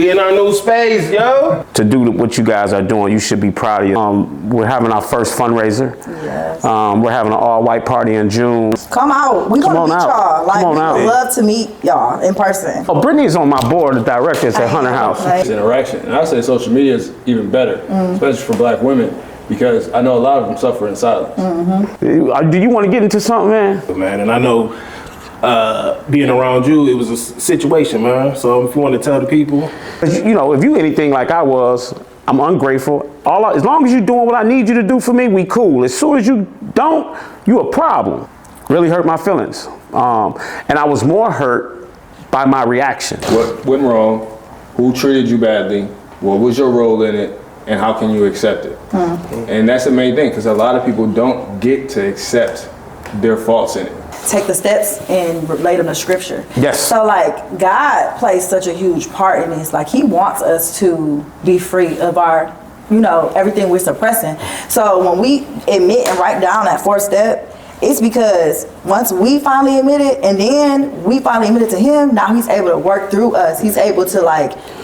We in our new space, yo. To do what you guys are doing, you should be proud of you. We're having our first fundraiser. Yes. We're having an all-white party in June. Come out. We gonna meet y'all. Like, we would love to meet y'all in person. Oh, Brittany's on my board of directors at Hunter House. It's interaction. And I say social media is even better, especially for black women, because I know a lot of them suffer in silence. Do you want to get into something, man? Man, and I know being around you, it was a situation, man. So if you want to tell the people. You know, if you anything like I was, I'm ungrateful. As long as you're doing what I need you to do for me, we cool. As soon as you don't, you a problem. Really hurt my feelings. And I was more hurt by my reaction. What went wrong? Who treated you badly? What was your role in it? And how can you accept it? And that's the main thing, because a lot of people don't get to accept their faults in it. Take the steps and relate them to scripture. Yes. So like God plays such a huge part in this. Like he wants us to be free of our, everything we're suppressing. So when we admit and write down that fourth step, it's because once we finally admit it and then we finally admit it to him, now he's able to work through us. He's able to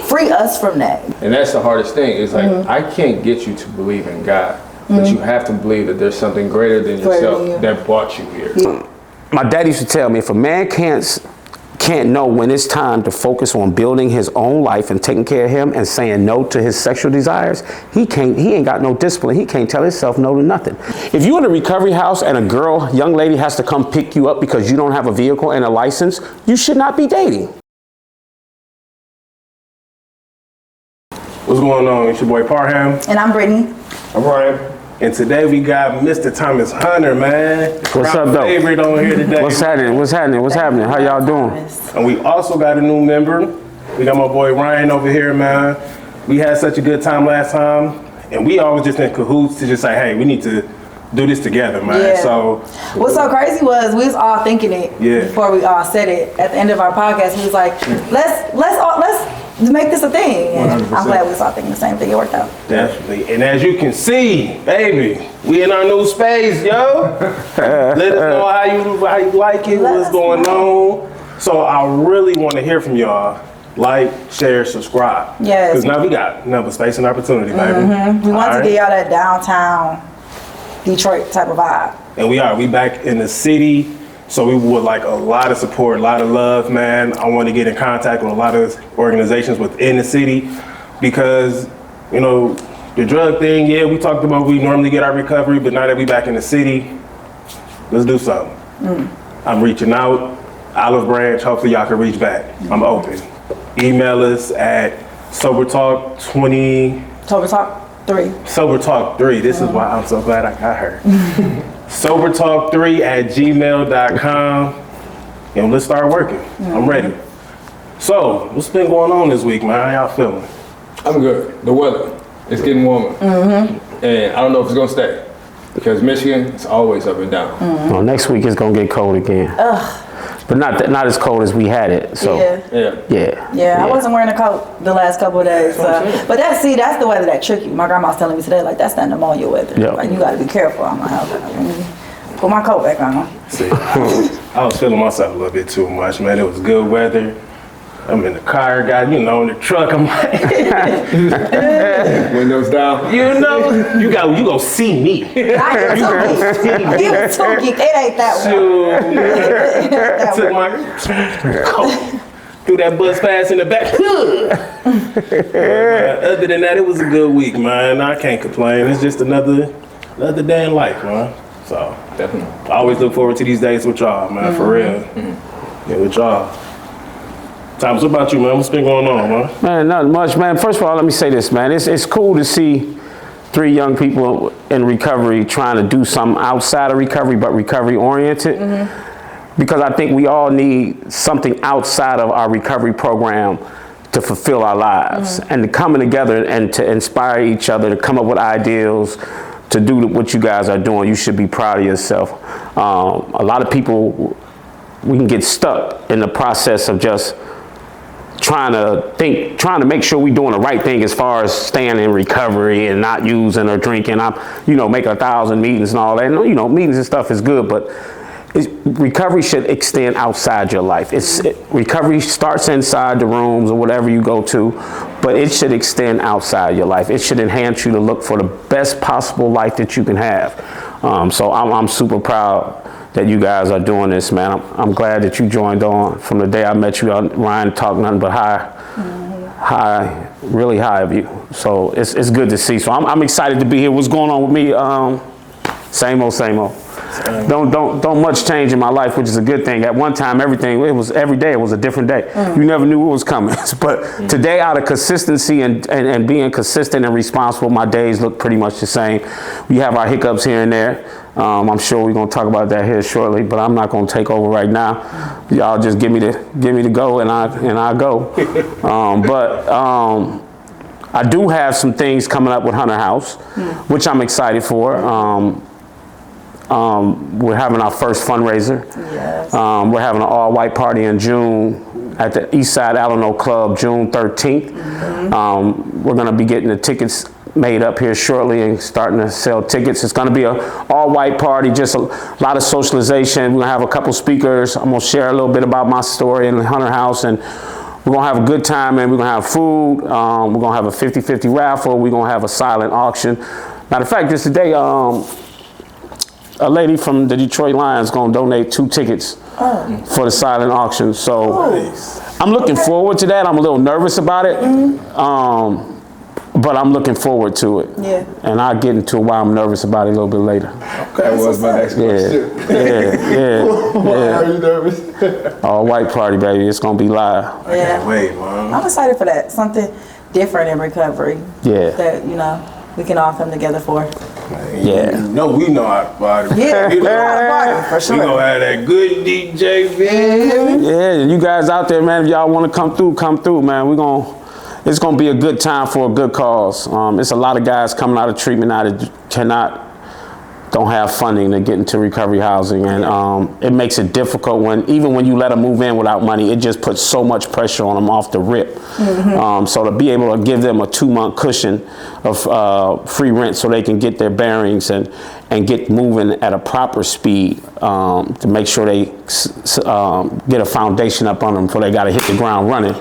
free us from that. And that's the hardest thing. It's like, I can't get you to believe in God, but you have to believe that there's something greater than yourself that brought you here. Yeah. My dad used to tell me, if a man can't know when it's time to focus on building his own life and taking care of him and saying no to his sexual desires, he ain't got no discipline. He can't tell himself no to nothing. If you're in a recovery house and a young lady has to come pick you up because you don't have a vehicle and a license, you should not be dating. What's going on? It's your boy Parham. And I'm Brittany. I'm Ryan. And today we got Mr. Thomas Hunter, man. What's up, though? Favorite on here today. What's happening? How y'all doing? And we also got a new member. We got my boy Ryan over here, man. We had such a good time last time, and we always just in cahoots to just say, hey, we need to do this together, man. Yeah. So what's so crazy was we was all thinking it before we all said it. At the end of our podcast, we was like, let's make this a thing. And I'm glad we was all thinking the same thing. It worked out. Definitely. And as you can see, baby, we in our new space, yo. Let us know how you like it, what's going on. So I really want to hear from y'all. Like, share, subscribe. Yes. Because now we got another space and opportunity, baby. We want to get y'all that downtown Detroit type of vibe. And we back in the city. So we would like a lot of support, a lot of love, man. I want to get in contact with a lot of organizations within the city because, the drug thing, we talked about we normally get our recovery, but now that we back in the city, let's do something. I'm reaching out, Olive Branch, hopefully y'all can reach back. I'm open. Email us at SoberTalk3. SoberTalk3, this is why I'm so glad I got her. SoberTalk3@gmail.com, and let's start working. I'm ready. So, what's been going on this week, man? How y'all feeling? I'm good. The weather, it's getting warmer. And I don't know if it's gonna stay because Michigan, it's always up and down. Well, next week it's gonna get cold again. But not as cold as we had it. So Yeah, I wasn't wearing a coat the last couple of days. But that's the weather that trick you. My grandma's telling me today, that's that pneumonia weather. Yep. Like you got to be careful. I'm like, okay, put my coat back on. See, I was feeling myself a little bit too much, man. It was good weather. I'm in the car, in the truck. I'm like, windows down. You gonna see me. I you was too geek. It ain't that one. Took my coat, threw that bus pass in the back. Other than that, it was a good week, man. I can't complain. It's just another day in life, man. So Definitely. I always look forward to these days with y'all, man. For real. Yeah, with y'all. Thomas, what about you, man? What's been going on, man? Man, not much, man. First of all, let me say this, man. It's cool to see 3 young people in recovery trying to do something outside of recovery, but recovery oriented. Because I think we all need something outside of our recovery program to fulfill our lives and to coming together and to inspire each other, to come up with ideals, to do what you guys are doing. You should be proud of yourself. A lot of people, we can get stuck in the process of just trying to make sure we're doing the right thing as far as staying in recovery and not using or drinking. I'm, making 1,000 meetings and all that. Meetings and stuff is good, but recovery should extend outside your life. Recovery starts inside the rooms or whatever you go to, but it should extend outside your life. It should enhance you to look for the best possible life that you can have. So I'm super proud that you guys are doing this, man. I'm glad that you joined on. From the day I met you, Ryan talked nothing but high, really high of you. So it's good to see. So I'm excited to be here. What's going on with me? Same old, same old. Don't much change in my life, which is a good thing. At one time, every day it was a different day. You never knew what was coming. But today, out of consistency and being consistent and responsible, my days look pretty much the same. We have our hiccups here and there. I'm sure we're gonna talk about that here shortly, but I'm not gonna take over right now. Y'all just give me the go, and I go. I do have some things coming up with Hunter House, which I'm excited for. We're having our first fundraiser. Yes. We're having an all-white party in June at the Eastside Alano Club, June 13th. We're going to be getting the tickets made up here shortly and starting to sell tickets. It's going to be an all-white party, just a lot of socialization. We're going to have a couple speakers. I'm going to share a little bit about my story in the Hunter House, and we're going to have a good time, and we're going to have food. We're going to have a 50-50 raffle. We're going to have a silent auction. Matter of fact, just today, a lady from the Detroit Lions going to donate 2 tickets for the silent auction. So I'm looking forward to that. I'm a little nervous about it, but I'm looking forward to it. Yeah. And I'll get into why I'm nervous about it a little bit later. That was my next question. Why are you nervous? All white party, baby. It's going to be live. Yeah. Wait, man. I'm excited for that. Something different in recovery. Yeah. That, we can all come together for. Yeah. No, we know our body. Yeah, You we know, know our body, for we sure. gonna have that good DJ, man. Yeah, you guys out there, man, if y'all want to come through, man. It's gonna be a good time for a good cause. It's a lot of guys coming out of treatment now that don't have funding to get into recovery housing, and it makes it difficult even when you let them move in without money. It just puts so much pressure on them off the rip. So to be able to give them a 2-month cushion of free rent so they can get their bearings and get moving at a proper speed, to make sure they get a foundation up on them before they got to hit the ground running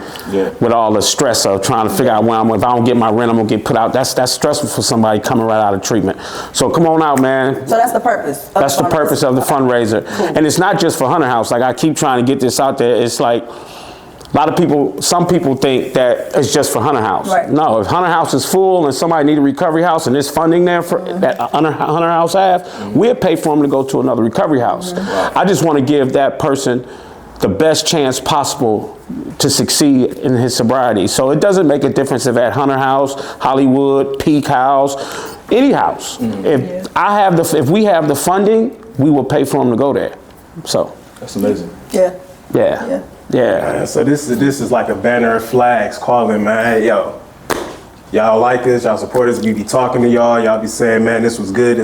with all the stress of trying to figure out when if I don't get my rent, I'm gonna get put out. That's stressful for somebody coming right out of treatment. So come on out, man. So that's the purpose. That's the purpose of the fundraiser. And it's not just for Hunter House. Like, I keep trying to get this out there. It's like a lot of people, some people think that it's just for Hunter House. Right. No, if Hunter House is full and somebody need a recovery house and there's funding there for that Hunter House have, we'll pay for them to go to another recovery house. I just want to give that person the best chance possible to succeed in his sobriety. So it doesn't make a difference if at Hunter House, Hollywood, Peak House, any house. If we have the funding, we will pay for them to go there. So That's amazing. yeah. So this is like a banner of flags calling, man. Hey, yo, y'all like this, y'all support us. We be talking to y'all be saying, man, this was good.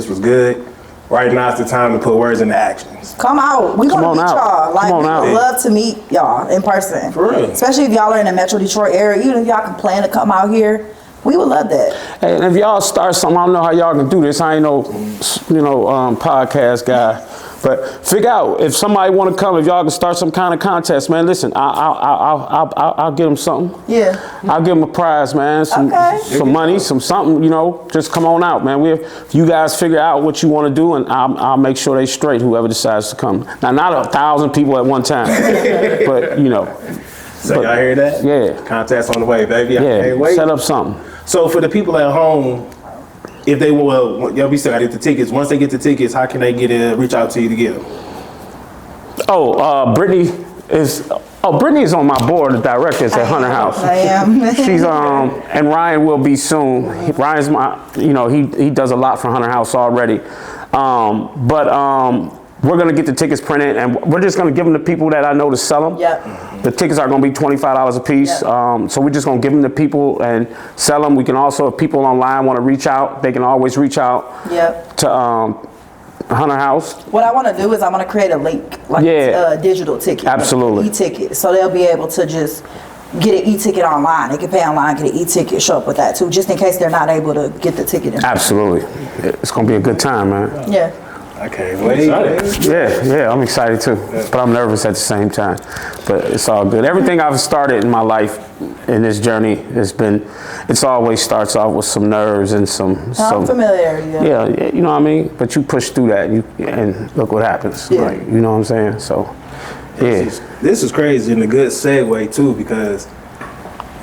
Right now it's the time to put words into actions. Come out. We Come gonna on meet out. y'all. Like, Come on we out. would love to meet y'all in person. For real. Especially if y'all are in the Metro Detroit area. Even if y'all can plan to come out here, we would love that. Hey, and if y'all start something, I don't know how y'all can do this. I ain't no, podcast guy. But figure out if somebody want to come. If y'all can start some kind of contest, man. Listen, I'll give them something. Yeah. I'll give them a prize, man. Some money, something. Just come on out, man. If you guys figure out what you want to do, and I'll make sure they straight. Whoever decides to come. Now, not 1,000 people at one time, but So y'all hear that? Yeah. Contest on the way, baby. I can't wait. Set up something. So for the people at home, if they we still gotta get the tickets. Once they get the tickets, how can they reach out to you to get them? Brittany is on my board of directors at Hunter House. I am. She's and Ryan will be soon. Ryan's he does a lot for Hunter House already. We're gonna get the tickets printed, and we're just gonna give them to people that I know to sell them. Yep. The tickets are gonna be $25 a piece. Yep. So we're just gonna give them to people and sell them. We can also, if people online want to reach out, they can always reach out Yep. to Hunter House. What I want to do is I want to create a link, like a digital ticket. Absolutely. E-ticket. So they'll be able to just get an e-ticket online. They can pay online, get an e-ticket, show up with that too, just in case they're not able to get the ticket in. Absolutely. It's gonna be a good time, man. Yeah. I can't wait. Yeah, I'm excited too, but I'm nervous at the same time. But it's all good. Everything I've started in my life, in this journey, it's always starts off with some nerves and some familiarity. yeah, you know what I mean? But you push through that and look what happens. Yeah. Like, you know what I'm saying? So, yeah. This is crazy and a good segue too, because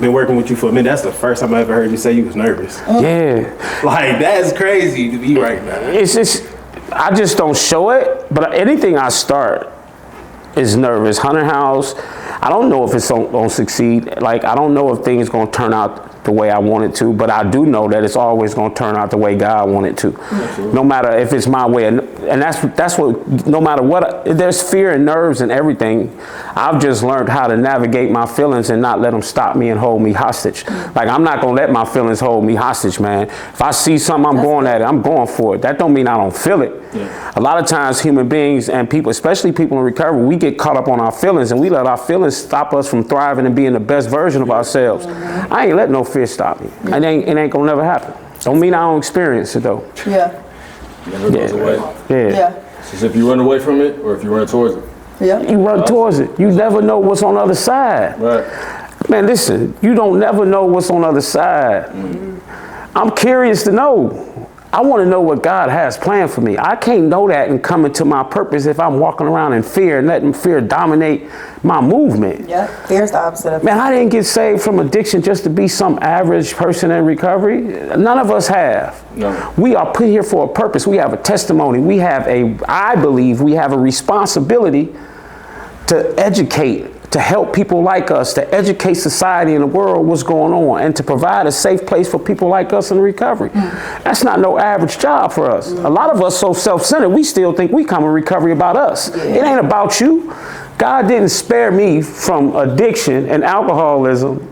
been working with you for a minute. That's the first time I ever heard you say you was nervous. Yeah. Like, that's crazy to be right now. It's just, I just don't show it, but anything I start is nervous. Hunter House, I don't know if it's gonna succeed. Like, I don't know if things gonna turn out the way I want it to, but I do know that it's always gonna turn out the way God wanted to. Absolutely. No matter if it's my way, and that's what, no matter what, there's fear and nerves and everything. I've just learned how to navigate my feelings and not let them stop me and hold me hostage. Like, I'm not gonna let my feelings hold me hostage, man. If I see something, I'm going at it, I'm going for it. That don't mean I don't feel it. Yeah. A lot of times human beings and people, especially people in recovery, we get caught up on our feelings and we let our feelings stop us from thriving and being the best version of ourselves. I ain't letting no fear stop me. It ain't gonna never happen. Don't mean I don't experience it though. Yeah. Never goes away. Yeah. Yeah. It's as if you run away from it or if you run towards it. Yeah. You run towards it. You never know what's on the other side. Right. Man, listen, you don't never know what's on the other side. I'm curious to know. I want to know what God has planned for me. I can't know that and come into my purpose if I'm walking around in fear and letting fear dominate my movement. Yeah. Fear's the opposite of Man, I didn't get saved from addiction just to be some average person in recovery. None of us have. No. We are put here for a purpose. We have a testimony. I believe we have a responsibility to educate, to help people like us, to educate society and the world what's going on, and to provide a safe place for people like us in recovery. That's not no average job for us. A lot of us so self-centered, we still think we come in recovery about us. It ain't about you. God didn't spare me from addiction and alcoholism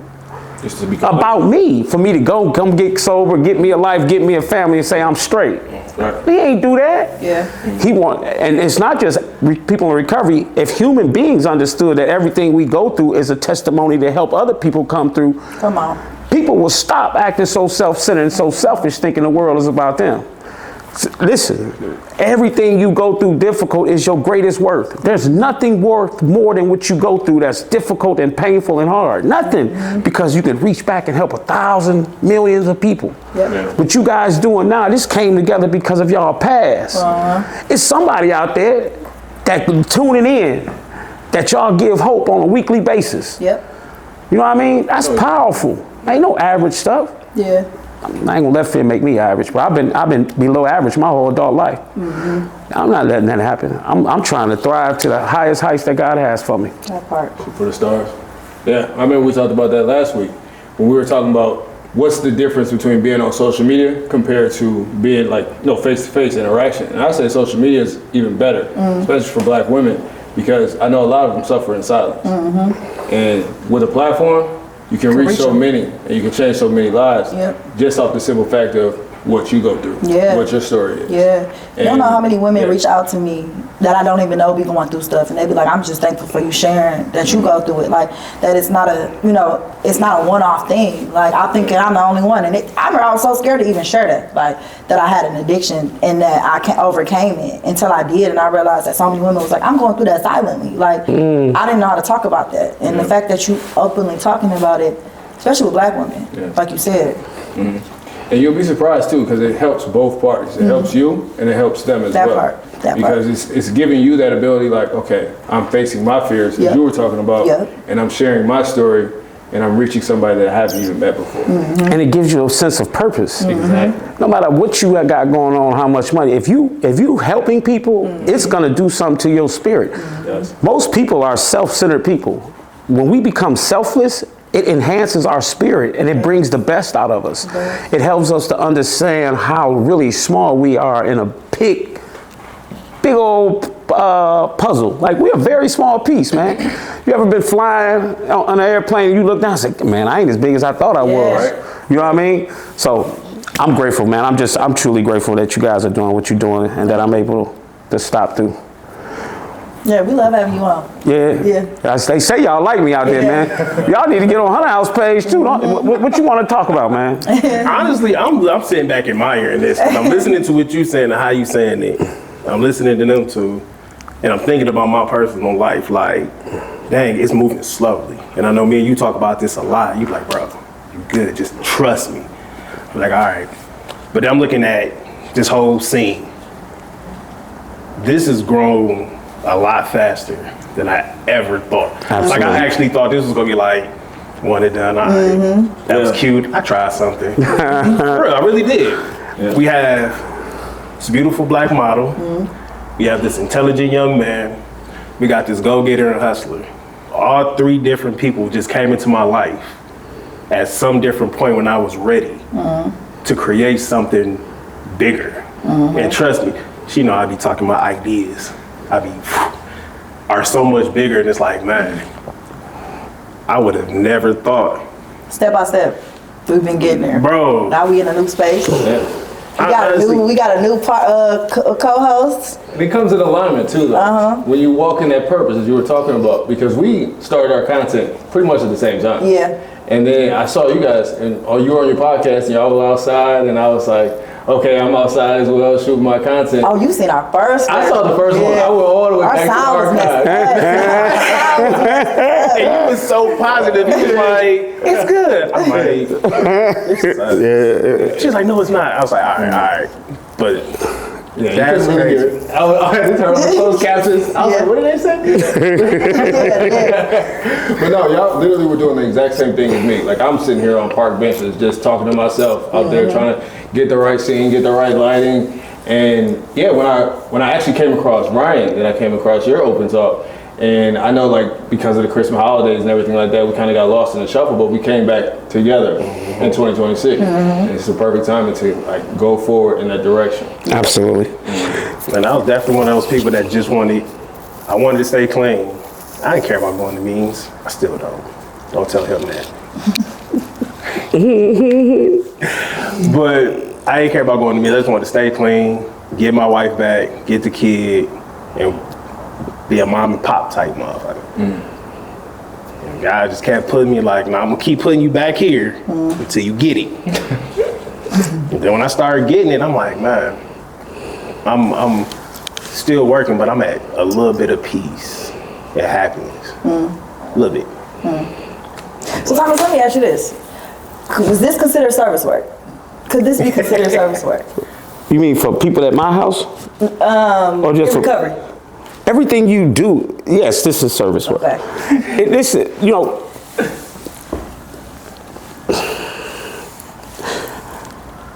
Just to become about me, for me to come get sober, get me a life, get me a family, and say I'm straight. Right. He ain't do that. Yeah. And it's not just people in recovery. If human beings understood that everything we go through is a testimony to help other people come through, Come on. people will stop acting so self-centered and so selfish, thinking the world is about them. Listen, everything you go through difficult is your greatest worth. There's nothing worth more than what you go through that's difficult and painful and hard. Nothing, because you can reach back and help 1,000 millions of people. Yep. What you guys doing now, this came together because of y'all past. It's somebody out there that tuning in, that y'all give hope on a weekly basis. Yep. You know what I mean? That's powerful. Ain't no average stuff. Yeah. I ain't gonna let fear make me average, but I've been below average my whole adult life. I'm not letting that happen. I'm trying to thrive to the highest heights that God has for me. That part. For the stars. Yeah, I remember we talked about that last week when we were talking about what's the difference between being on social media compared to being like face-to-face interaction. And I say social media is even better, especially for black women, because I know a lot of them suffer in silence. And with a platform, you can reach so many and you can change so many lives just off the simple fact of what you go through, what your story is. Yeah. You don't And- know how many women yeah. reach out to me that I don't even know be going through stuff, and they be like, I'm just thankful for you sharing that you go through it. Like, that it's not a, it's not a one-off thing. Like, I'm thinking I'm the only one. And I remember I was so scared to even share that, like, that I had an addiction and that I overcame it until I did. And I realized that so many women was like, I'm going through that silently. Like, I didn't know how to talk about that. And the fact that you openly talking about it, especially with black women, like you said. And you'll be surprised too, because it helps both parties. It helps you and it helps them as That well. part, that because it's giving you that ability, like, okay, I'm facing my fears, as you were talking about, and I'm sharing my story, and I'm reaching somebody that I haven't even met before. And it gives you a sense of purpose. Exactly. No matter what you got going on, how much money, if you helping people, it's gonna do something to your spirit. Yes. Most people are self-centered people. When we become selfless, it enhances our spirit and it brings the best out of us. It helps us to understand how really small we are in a big old puzzle. Like, we're a very small piece, man. You ever been flying on an airplane and you look down and say, man, I ain't as big as I thought I was. Right. You know what I mean? So I'm grateful, man. I'm truly grateful that you guys are doing what you're doing and that I'm able to stop through. Yeah, we love having you on. Yeah. They say y'all like me out there, man. Y'all need to get on Hunter House page too. What you want to talk about, man? Honestly, I'm sitting back admiring this. 'Cause I'm listening to what you saying and how you saying it. I'm listening to them two, and I'm thinking about my personal life. Like, dang, it's moving slowly. And I know me and you talk about this a lot. You like, bro, you good. Just trust me. I'm like, all right. But then I'm looking at this whole scene. This has grown a lot faster than I ever thought. Absolutely. Like, I actually thought this was gonna be like, one and done. All right. That was cute. I tried something. For real, I really did. Yeah. We have this beautiful black model. We have this intelligent young man. We got this go-getter and hustler. All three different people just came into my life at some different point when I was ready to create something bigger. And trust me, she know I be talking about ideas. Are so much bigger, and it's like, man, I would have never thought. Step by step, we've been getting there. Bro. Now we in a new space. Yeah. We got a new co-host. It comes in alignment too, though. When you walk in that purpose, as you were talking about, because we started our content pretty much at the same time. Yeah. And then I saw you guys, and you were on your podcast, and y'all were outside, and I was like, okay, I'm outside as well, shooting my content. Oh, you seen our first one. I saw the first one. I went all the way Our back to the sound was messed archive. And you was so positive. You was like, it's good. I'm like, she's like, no, it's not. I was like, all right. But Yeah, that's you couldn't really crazy. hear it. I had to turn on the closed captions. I was like, what did they say? But no, y'all literally were doing the exact same thing as me. Like, I'm sitting here on park benches just talking to myself out there trying to get the right scene, get the right lighting. And yeah, when I actually came across Ryan, then I came across your Open Talk. And I know, like, because of the Christmas holidays and everything like that, we kind of got lost in the shuffle, but we came back together in 2026. And it's the perfect time to, like, go forward in that direction. Absolutely. And I was definitely one of those people that just wanted to stay clean. I didn't care about going to meetings. I still don't. Don't tell him that. But I didn't care about going to meetings. I just wanted to stay clean, get my wife back, get the kid, and be a mom and pop type motherfucker. And God just kept putting me like, nah, I'm gonna keep putting you back here until you get it. And then when I started getting it, I'm like, man, I'm still working, but I'm at a little bit of peace and happiness. A little bit. So Thomas, let me ask you this. Was this considered service work? Could this be considered service work? You mean for people at my house? Or just In recovery. Everything you do, yes, this is service work. Okay. This, you know,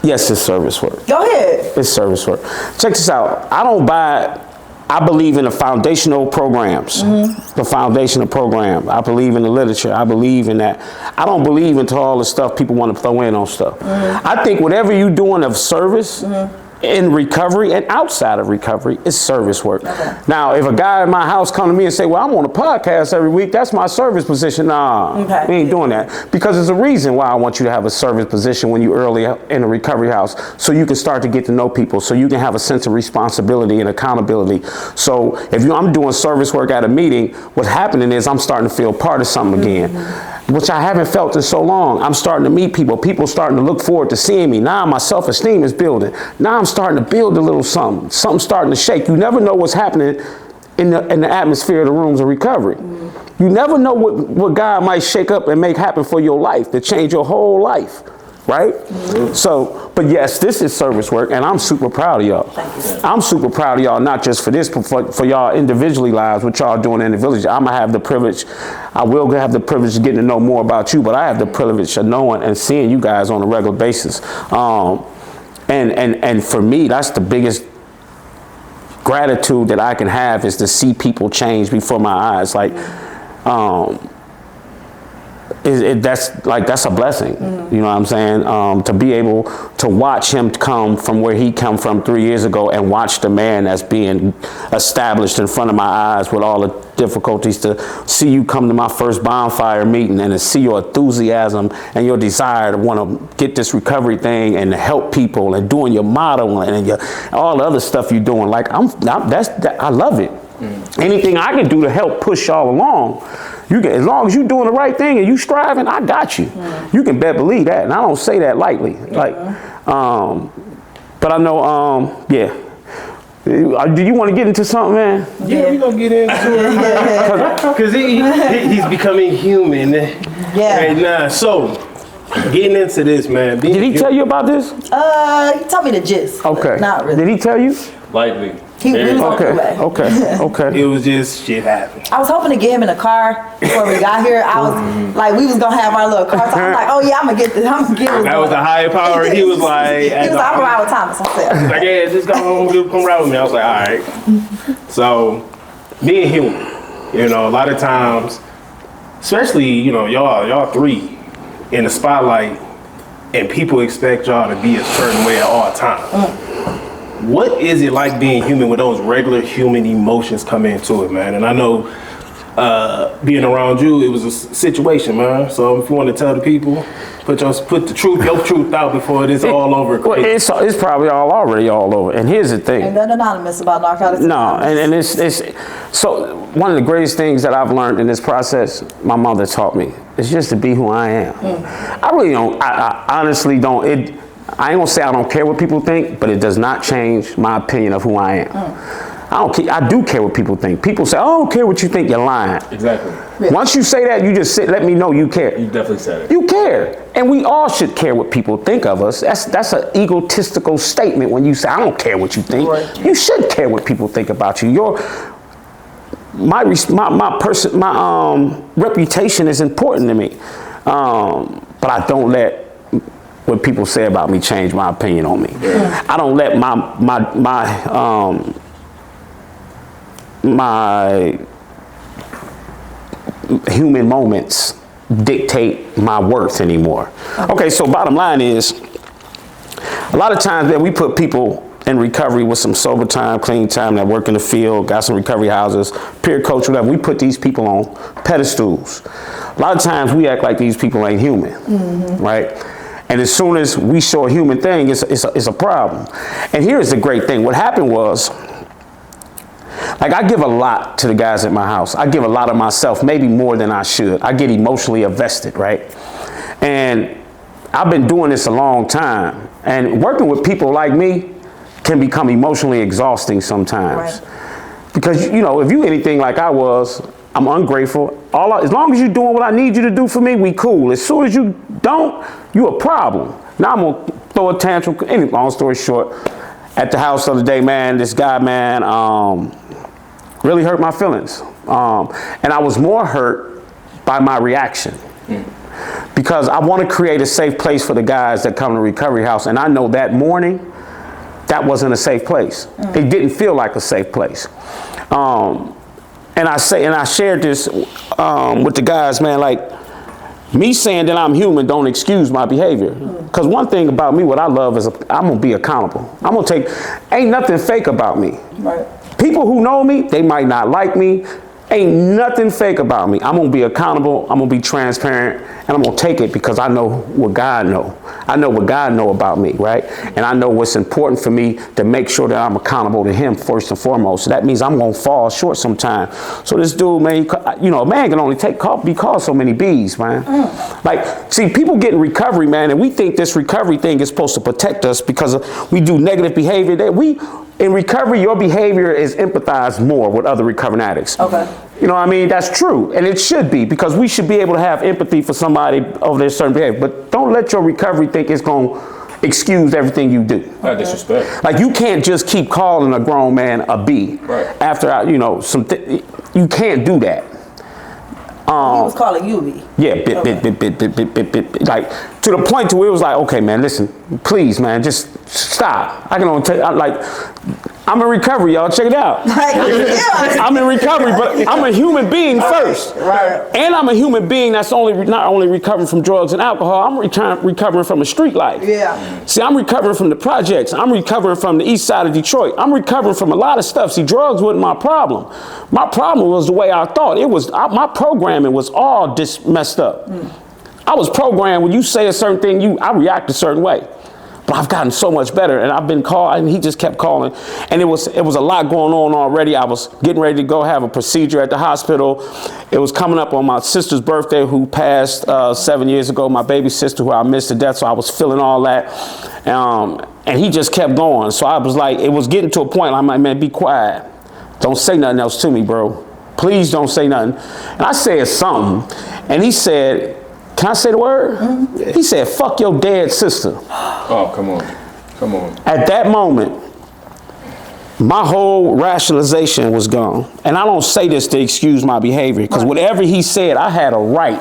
yes, it's service work. Go ahead. It's service work. Check this out. I believe in the foundational programs, the foundational program. I believe in the literature. I believe in that. I don't believe into all the stuff people want to throw in on stuff. I think whatever you're doing of service, in recovery and outside of recovery is service work. Okay. Now, if a guy in my house come to me and say, well, I'm on a podcast every week, that's my service position. Nah, Okay. we ain't doing that. Because there's a reason why I want you to have a service position when you're early in a recovery house, so you can start to get to know people, so you can have a sense of responsibility and accountability. So if I'm doing service work at a meeting, what's happening is I'm starting to feel part of something again, which I haven't felt in so long. I'm starting to meet people. People starting to look forward to seeing me. Now my self-esteem is building. Now I'm starting to build a little something. Something's starting to shake. You never know what's happening in the atmosphere of the rooms of recovery. You never know what God might shake up and make happen for your life, to change your whole life, right? So, but yes, this is service work, and I'm super proud of y'all. Thank you. I'm super proud of y'all, not just for this, but for y'all individually lives, what y'all doing in the village. I'm gonna have the privilege, I will have the privilege of getting to know more about you, but I have the privilege of knowing and seeing you guys on a regular basis. And for me, that's the biggest gratitude that I can have, is to see people change before my eyes. Like, that's a blessing. You know what I'm saying? To be able to watch him come from where he come from 3 years ago, and watch the man that's being established in front of my eyes with all the difficulties, to see you come to my first bonfire meeting, and to see your enthusiasm and your desire to want to get this recovery thing and to help people, and doing your modeling and all the other stuff you're doing. Like, I love it. Anything I can do to help push y'all along, as long as you're doing the right thing and you striving, I got you. You can bet believe that, and I don't say that lightly. Like, but I know, yeah. Do you want to get into something, man? Yeah, we gonna get into it. Because he's becoming human. Yeah. Right now. So, getting into this, man. Did he tell you about this? He told me the gist. but Okay. Not really. Did he tell you? Lightly. He Very was on lightly. the Okay. way. Okay. Okay. It was just shit happened. I was hoping to get him in a car before we got here. I was like, we was gonna have our little car. So I was like, oh yeah, I'm gonna get this. I'm gonna get this. That was the higher power. He was like, He was like, I'm riding with Thomas. I said, like, yeah, just come ride with me. I was like, all right. So, being human, you know, a lot of times, especially, you know, y'all three in the spotlight, and people expect y'all to be a certain way at all times. What is it like being human with those regular human emotions come into it, man? And I know being around you, it was a situation, man. So if you want to tell the people, put the truth, your truth out before it is all over. Well, it's probably already all over. And here's the thing. ain't nothing anonymous about Narcotics No, Anonymous. and it's so one of the greatest things that I've learned in this process, my mother taught me, is just to be who I am. I really don't. I honestly don't. I ain't gonna say I don't care what people think, but it does not change my opinion of who I am. I don't care. I do care what people think. People say, "I don't care what you think." You're lying. Exactly. Once you say that, you just let me know you care. You definitely said it. You care, and we all should care what people think of us. That's an egotistical statement when you say I don't care what you think. Right. You should care what people think about you. My reputation is important to me, but I don't let what people say about me change my opinion on me. Yeah. I don't let my human moments dictate my worth anymore. Okay, so bottom line is, a lot of times that we put people in recovery with some sober time, clean time, that work in the field, got some recovery houses, peer coach, whatever. We put these people on pedestals. A lot of times we act like these people ain't human, right? And as soon as we show a human thing, it's a problem. And here's the great thing. What happened was, like, I give a lot to the guys at my house. I give a lot of myself, maybe more than I should. I get emotionally invested, right? And I've been doing this a long time. And working with people like me can become emotionally exhausting sometimes. Right. Because, you know, if you anything like I was, I'm ungrateful. As long as you're doing what I need you to do for me, we cool. As soon as you don't, you a problem. Now I'm gonna throw a tantrum. Long story short, at the house the other day, man, this guy, man, really hurt my feelings. And I was more hurt by my reaction. Because I want to create a safe place for the guys that come to recovery house. And I know that morning, that wasn't a safe place. It didn't feel like a safe place. And I shared this with the guys, man, like, me saying that I'm human don't excuse my behavior. Because one thing about me, what I love is I'm going to be accountable. Ain't nothing fake about me. Right. People who know me, they might not like me. Ain't nothing fake about me. I'm going to be accountable. I'm going to be transparent. And I'm going to take it because I know what God know. I know what God know about me, right? And I know what's important for me to make sure that I'm accountable to him first and foremost. So that means I'm going to fall short sometime. So this dude, man, a man can only be called so many B's, man. Like, see, people get in recovery, man, and we think this recovery thing is supposed to protect us because we do negative behavior. In recovery, your behavior is empathized more with other recovering addicts. Okay. You know what I mean? That's true. And it should be, because we should be able to have empathy for somebody over their certain behavior. But don't let your recovery think it's going to excuse everything you do. Not disrespect. Like, you can't just keep calling a grown man a B. Right. After, you can't do that. He was calling you B. Yeah, bit. Like, to the point to where it was like, okay, man, listen, please, man, just stop. I can only tell, I'm in recovery, y'all. Check it out. Like, yeah. I'm in recovery, but I'm a human being first. Right. And I'm a human being that's not only recovering from drugs and alcohol, I'm recovering from a street life. Yeah. See, I'm recovering from the projects. I'm recovering from the east side of Detroit. I'm recovering from a lot of stuff. See, drugs wasn't my problem. My problem was the way I thought. My programming was all messed up. I was programmed, when you say a certain thing, I react a certain way. But I've gotten so much better, and I've been called, and he just kept calling. And it was a lot going on already. I was getting ready to go have a procedure at the hospital. It was coming up on my sister's birthday, who passed 7 years ago, my baby sister, who I missed to death, so I was feeling all that. And he just kept going. So I was like, it was getting to a point, I'm like, man, be quiet. Don't say nothing else to me, bro. Please don't say nothing. And I said something. And he said, can I say the word? Mm-hmm. He said, fuck your dead sister. Oh, come on. Come on. At that moment, my whole rationalization was gone. And I don't say this to excuse my behavior, because whatever he said, I had a right.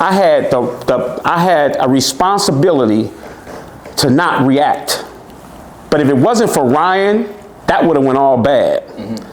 I had I had a responsibility to not react. But if it wasn't for Ryan, that would have went all bad. Mm-hmm.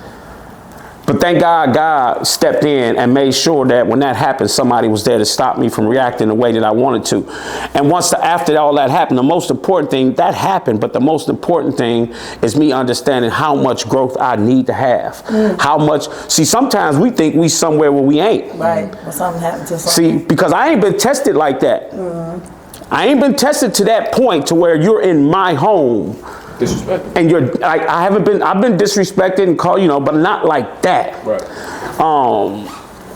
But thank God, God stepped in and made sure that when that happened, somebody was there to stop me from reacting the way that I wanted to. And after all that happened, the most important thing, that happened, but the most important thing is me understanding how much growth I need to have. How much, see, sometimes we think we somewhere where we ain't. Right, when something happened to somebody. See, because I ain't been tested like that. I ain't been tested to that point to where you're in my home. Disrespected. And you're like, I've been disrespected and called, but not like that. Right.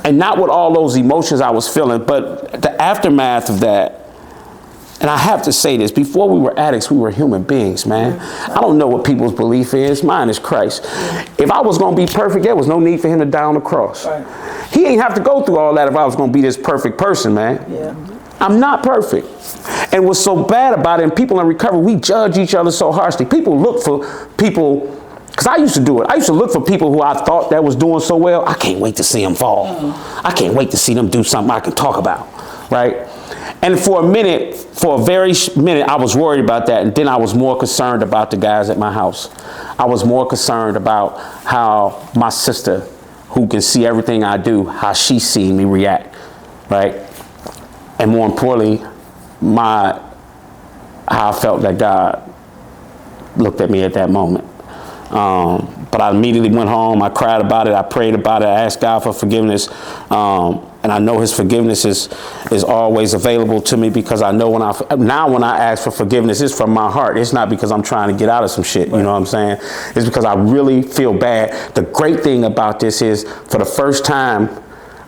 And not with all those emotions I was feeling, but the aftermath of that. And I have to say this, before we were addicts, we were human beings, man. I don't know what people's belief is. Mine is Christ. If I was going to be perfect, there was no need for him to die on the cross. Right. He ain't have to go through all that if I was going to be this perfect person, man. Yeah. I'm not perfect. And what's so bad about it, and people in recovery, we judge each other so harshly. People look for people, because I used to do it. I used to look for people who I thought that was doing so well. I can't wait to see them fall. I can't wait to see them do something I can talk about, right? And for a very minute, I was worried about that. And then I was more concerned about the guys at my house. I was more concerned about how my sister, who can see everything I do, how she seen me react, right? And more importantly, how I felt that God looked at me at that moment. But I immediately went home. I cried about it. I prayed about it. I asked God for forgiveness. And I know his forgiveness is always available to me, because I know when I ask for forgiveness, it's from my heart. It's not because I'm trying to get out of some shit. You know what I'm saying? It's because I really feel bad. The great thing about this is, for the first time,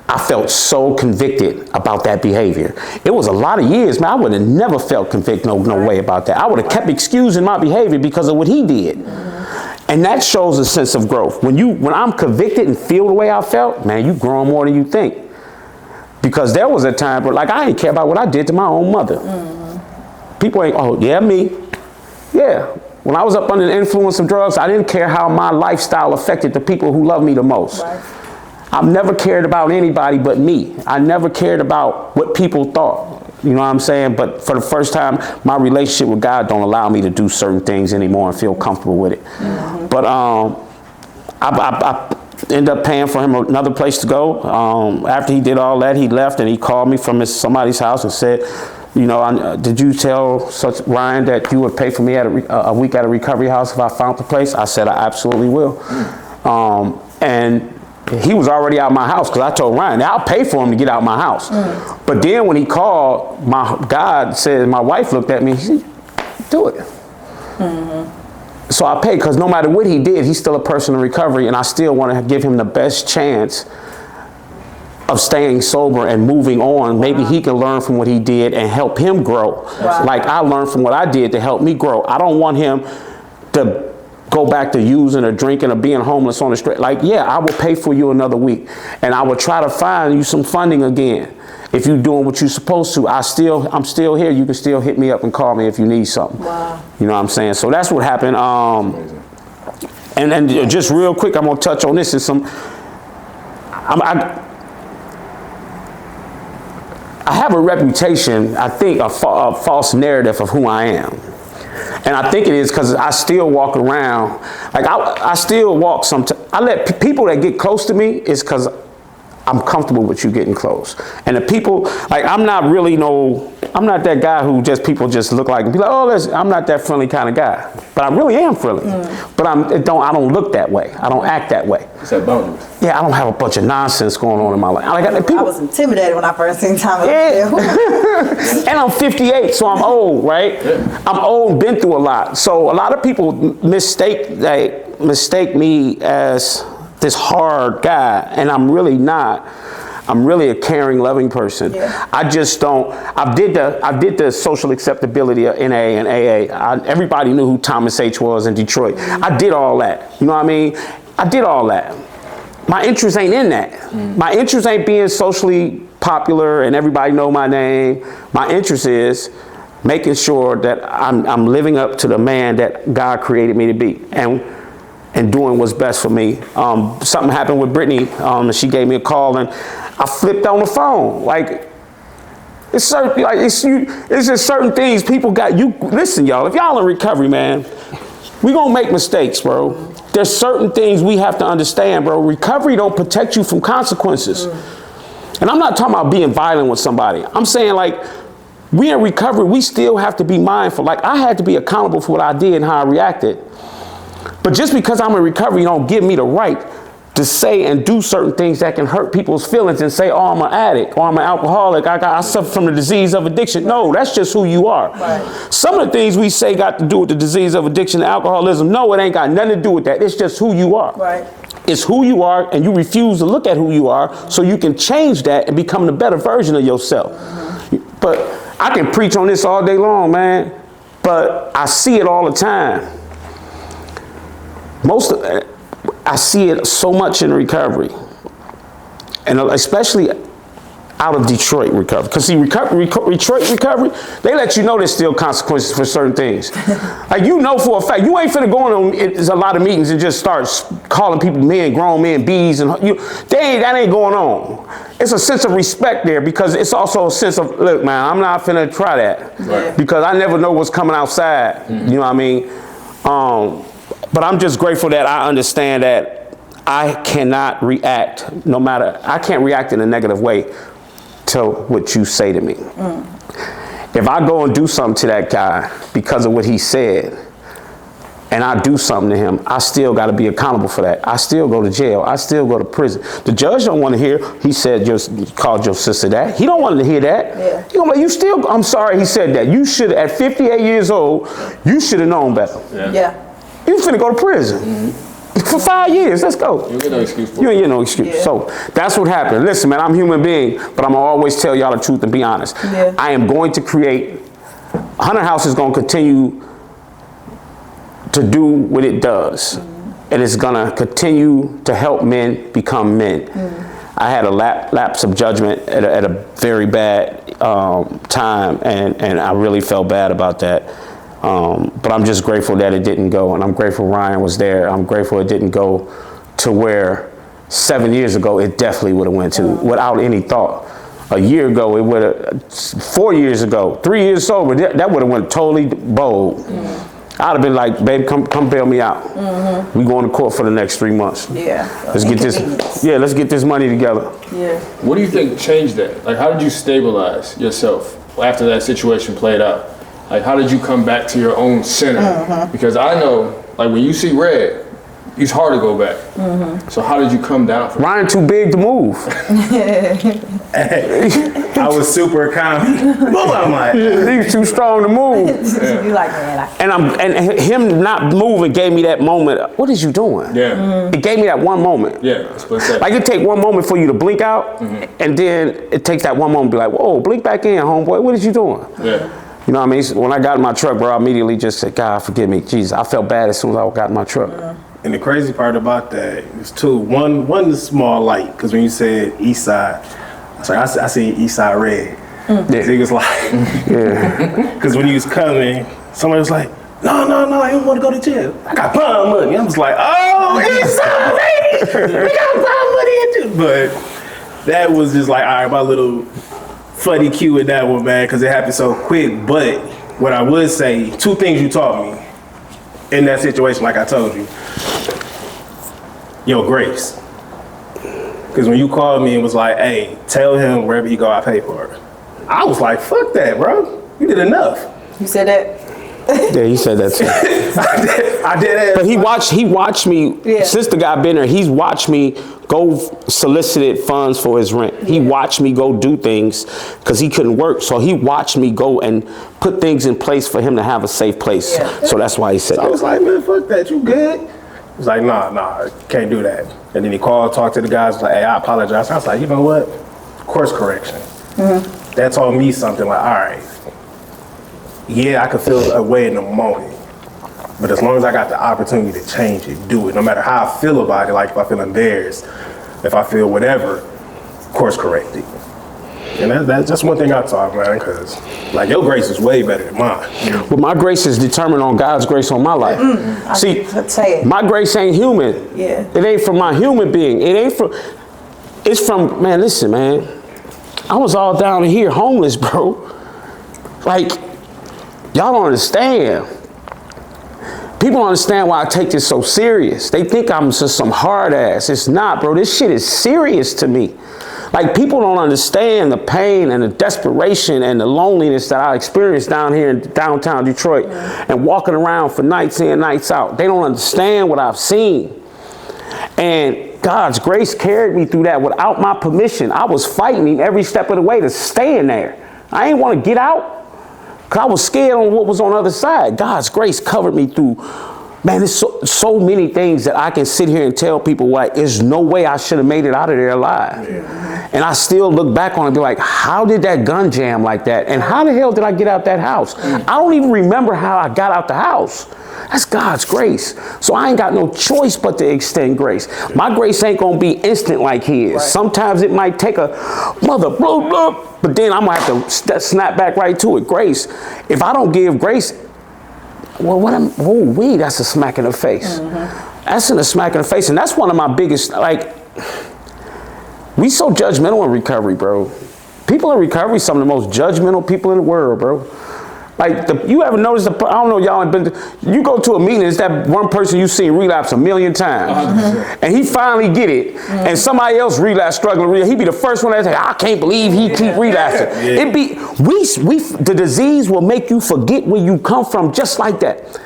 I felt so convicted about that behavior. It was a lot of years, man. I would have never felt convicted no way about that. I would have kept excusing my behavior because of what he did. And that shows a sense of growth. When I'm convicted and feel the way I felt, man, you growing more than you think. Because there was a time where, like, I didn't care about what I did to my own mother. People ain't, oh, yeah, me. Yeah. When I was up under the influence of drugs, I didn't care how my lifestyle affected the people who love me the most. Right. I've never cared about anybody but me. I never cared about what people thought. You know what I'm saying? But for the first time, my relationship with God don't allow me to do certain things anymore and feel comfortable with it. But I ended up paying for him another place to go. After he did all that, he left, and he called me from somebody's house and said, did you tell Ryan that you would pay for me at a week at a recovery house if I found the place? I said, I absolutely will. And he was already out of my house, because I told Ryan, I'll pay for him to get out of my house. But then when he called, God said, my wife looked at me, and she said, do it. So I paid, because no matter what he did, he's still a person in recovery, and I still want to give him the best chance of staying sober and moving on. Maybe he can learn from what he did and help him grow. Like I learned from what I did to help me grow. I don't want him to go back to using or drinking or being homeless on the street. Like, yeah, I will pay for you another week, and I will try to find you some funding again. If you're doing what you're supposed to, I'm still here. You can still hit me up and call me if you need something. Wow. You know what I'm saying? So that's what happened. And then just real quick, I'm gonna touch on this. I have a reputation, I think, a false narrative of who I am. And I think it is because I still walk around, like I still walk sometimes. I let people that get close to me, is because I'm comfortable with you getting close. And the people, like, I'm not that guy who people just look like and be like, oh, I'm not that friendly kind of guy. But I really am friendly. But I don't look that way. I don't act that way. It's that boundaries. Yeah, I don't have a bunch of nonsense going on in my life. I was intimidated when I first seen Thomas. And I'm 58, so I'm old, right? Yeah. I'm old, been through a lot. So a lot of people mistake me as this hard guy, and I'm really not. I'm really a caring, loving person. Yeah. I just don't. I did the social acceptability of NA and AA. Everybody knew who Thomas H was in Detroit. I did all that. You know what I mean? I did all that. My interest ain't in that. My interest ain't being socially popular and everybody know my name. My interest is making sure that I'm living up to the man that God created me to be, and doing what's best for me. Something happened with Brittany, and she gave me a call, and I flipped on the phone. Like, it's certain, like it's just certain things people got. You listen, y'all. If y'all in recovery, man, we gonna make mistakes, bro. There's certain things we have to understand, bro. Recovery don't protect you from consequences. And I'm not talking about being violent with somebody. I'm saying, like, we in recovery, we still have to be mindful. Like, I had to be accountable for what I did and how I reacted. But just because I'm in recovery don't give me the right to say and do certain things that can hurt people's feelings and say, oh, I'm an addict, or I'm an alcoholic, I suffer from the disease of addiction. No, that's just who you are. Right. Some of the things we say got to do with the disease of addiction and alcoholism. No, it ain't got nothing to do with that. It's just who you are. Right. It's who you are, and you refuse to look at who you are so you can change that and become the better version of yourself. But I can preach on this all day long, man, but I see it all the time. I see it so much in recovery, and especially out of Detroit recovery. Because see, Detroit recovery, they let you know there's still consequences for certain things. Like, you know for a fact, you ain't finna go on a lot of meetings and just start calling people men, grown men, bees, and that ain't going on. It's a sense of respect there, because it's also a sense of, look, man, I'm not finna try that. Right. Because I never know what's coming outside. You know what I mean? But I'm just grateful that I understand that I cannot react, I can't react in a negative way to what you say to me. If I go and do something to that guy because of what he said, and I do something to him, I still got to be accountable for that. I still go to jail. I still go to prison. The judge don't want to hear, he said, called your sister that. He don't want to hear that. Yeah. He gonna be like, I'm sorry he said that. You should, at 58 years old, you should have known better. Yeah. You finna go to prison for 5 years. Let's go. You get no excuse for You it. ain't get no excuse. Yeah. So that's what happened. Listen, man, I'm a human being, but I'm gonna always tell y'all the truth and be honest. Yeah. I am going to create, Hunter House is gonna continue to do what it does. And it's gonna continue to help men become men. I had a lapse of judgment at a very bad time, and I really felt bad about that. But I'm just grateful that it didn't go, and I'm grateful Ryan was there. I'm grateful it didn't go to where 7 years ago it definitely would have went to, without any thought. A year ago, it would have, 4 years ago, 3 years sober, that would have went totally bold. I'd have been like, babe, come bail me out. We going to court for the next 3 months. Yeah. Let's get this. Yeah, let's get this money together. Yeah. What do you think changed that? Like, how did you stabilize yourself after that situation played out? Like, how did you come back to your own center? Because I know, like, when you see red, it's hard to go back. So how did you come down from Ryan too big to move. I was super accountable. I'm like, He's too strong to move. You like, man, And him not moving gave me that moment. What is you doing? Yeah. It gave me that one moment. Yeah. Split second. Like, it take one moment for you to blink out, and then it takes that one moment to be like, whoa, blink back in, homeboy. What is you doing? Yeah. You know what I mean? So when I got in my truck, bro, I immediately just said, God, forgive me. Jesus, I felt bad as soon as I got in my truck. and the crazy part about that is two. One the small light, because when you said East Side, I see East Side red. Yeah. Niggas like, Yeah. because when you was coming, somebody was like, no, I don't want to go to jail. I got bond money. I was like, oh, East Side, baby, we got bond money into. But that was just like, all right, my little funny cue with that one, man, because it happened so quick. But what I would say, two things you taught me in that situation, like I told you. Yo, grace. Because when you called me and was like, hey, tell him wherever he go, I pay for it. I was like, fuck that, bro. You did enough. you said that? Yeah, he said that too. I did that. But he watched me, Yeah. since the guy been there, he's watched me go solicited funds for his rent. He watched me go do things because he couldn't work. So he watched me go and put things in place for him to have a safe place. Yeah. So that's why he said I was that. like, man, fuck that. You good? He was like, nah, can't do that. And then he called, talked to the guys, was like, hey, I apologize. I was like, you know what? course correction. That taught me something like, all right, yeah, I could feel a way in the moment, but as long as I got the opportunity to change it, do it. No matter how I feel about it, like if I feel embarrassed, if I feel whatever, course correct it. And that's just one thing I taught, man, because like your grace is way better than mine. But my grace is determined on God's grace on my life. See, say it. my grace ain't human. Yeah. It ain't from my human being. It ain't from, it's from, man, listen, man. I was all down here homeless, bro. Like, y'all don't understand. People don't understand why I take this so serious. They think I'm just some hard ass. It's not, bro. This shit is serious to me. Like, people don't understand the pain and the desperation and the loneliness that I experienced down here in downtown Detroit and walking around for nights in, nights out. They don't understand what I've seen. And God's grace carried me through that without my permission. I was fighting him every step of the way to stay in there. I ain't want to get out because I was scared on what was on the other side. God's grace covered me through. Man, there's so many things that I can sit here and tell people, like, there's no way I should have made it out of there alive. Yeah. And I still look back on it and be like, how did that gun jam like that? And how the hell did I get out that house? I don't even remember how I got out the house. That's God's grace. So I ain't got no choice but to extend grace. My grace ain't gonna be instant like his. Right. Sometimes it might take a mother, blah, blah, but then I'm gonna have to snap back right to it. Grace. If I don't give grace, well, that's a smack in the face. That's a smack in the face. And that's one of my biggest, like, we so judgmental in recovery, bro. People in recovery, some of the most judgmental people in the world, bro. Like, you ever notice, I don't know, y'all ain't been you go to a meeting, it's that one person you seen relapse a million times. And he finally get it. And somebody else relapse, struggling, he be the first one that say, I can't believe he keep relapsing. It be, the disease will make you forget where you come from just like that.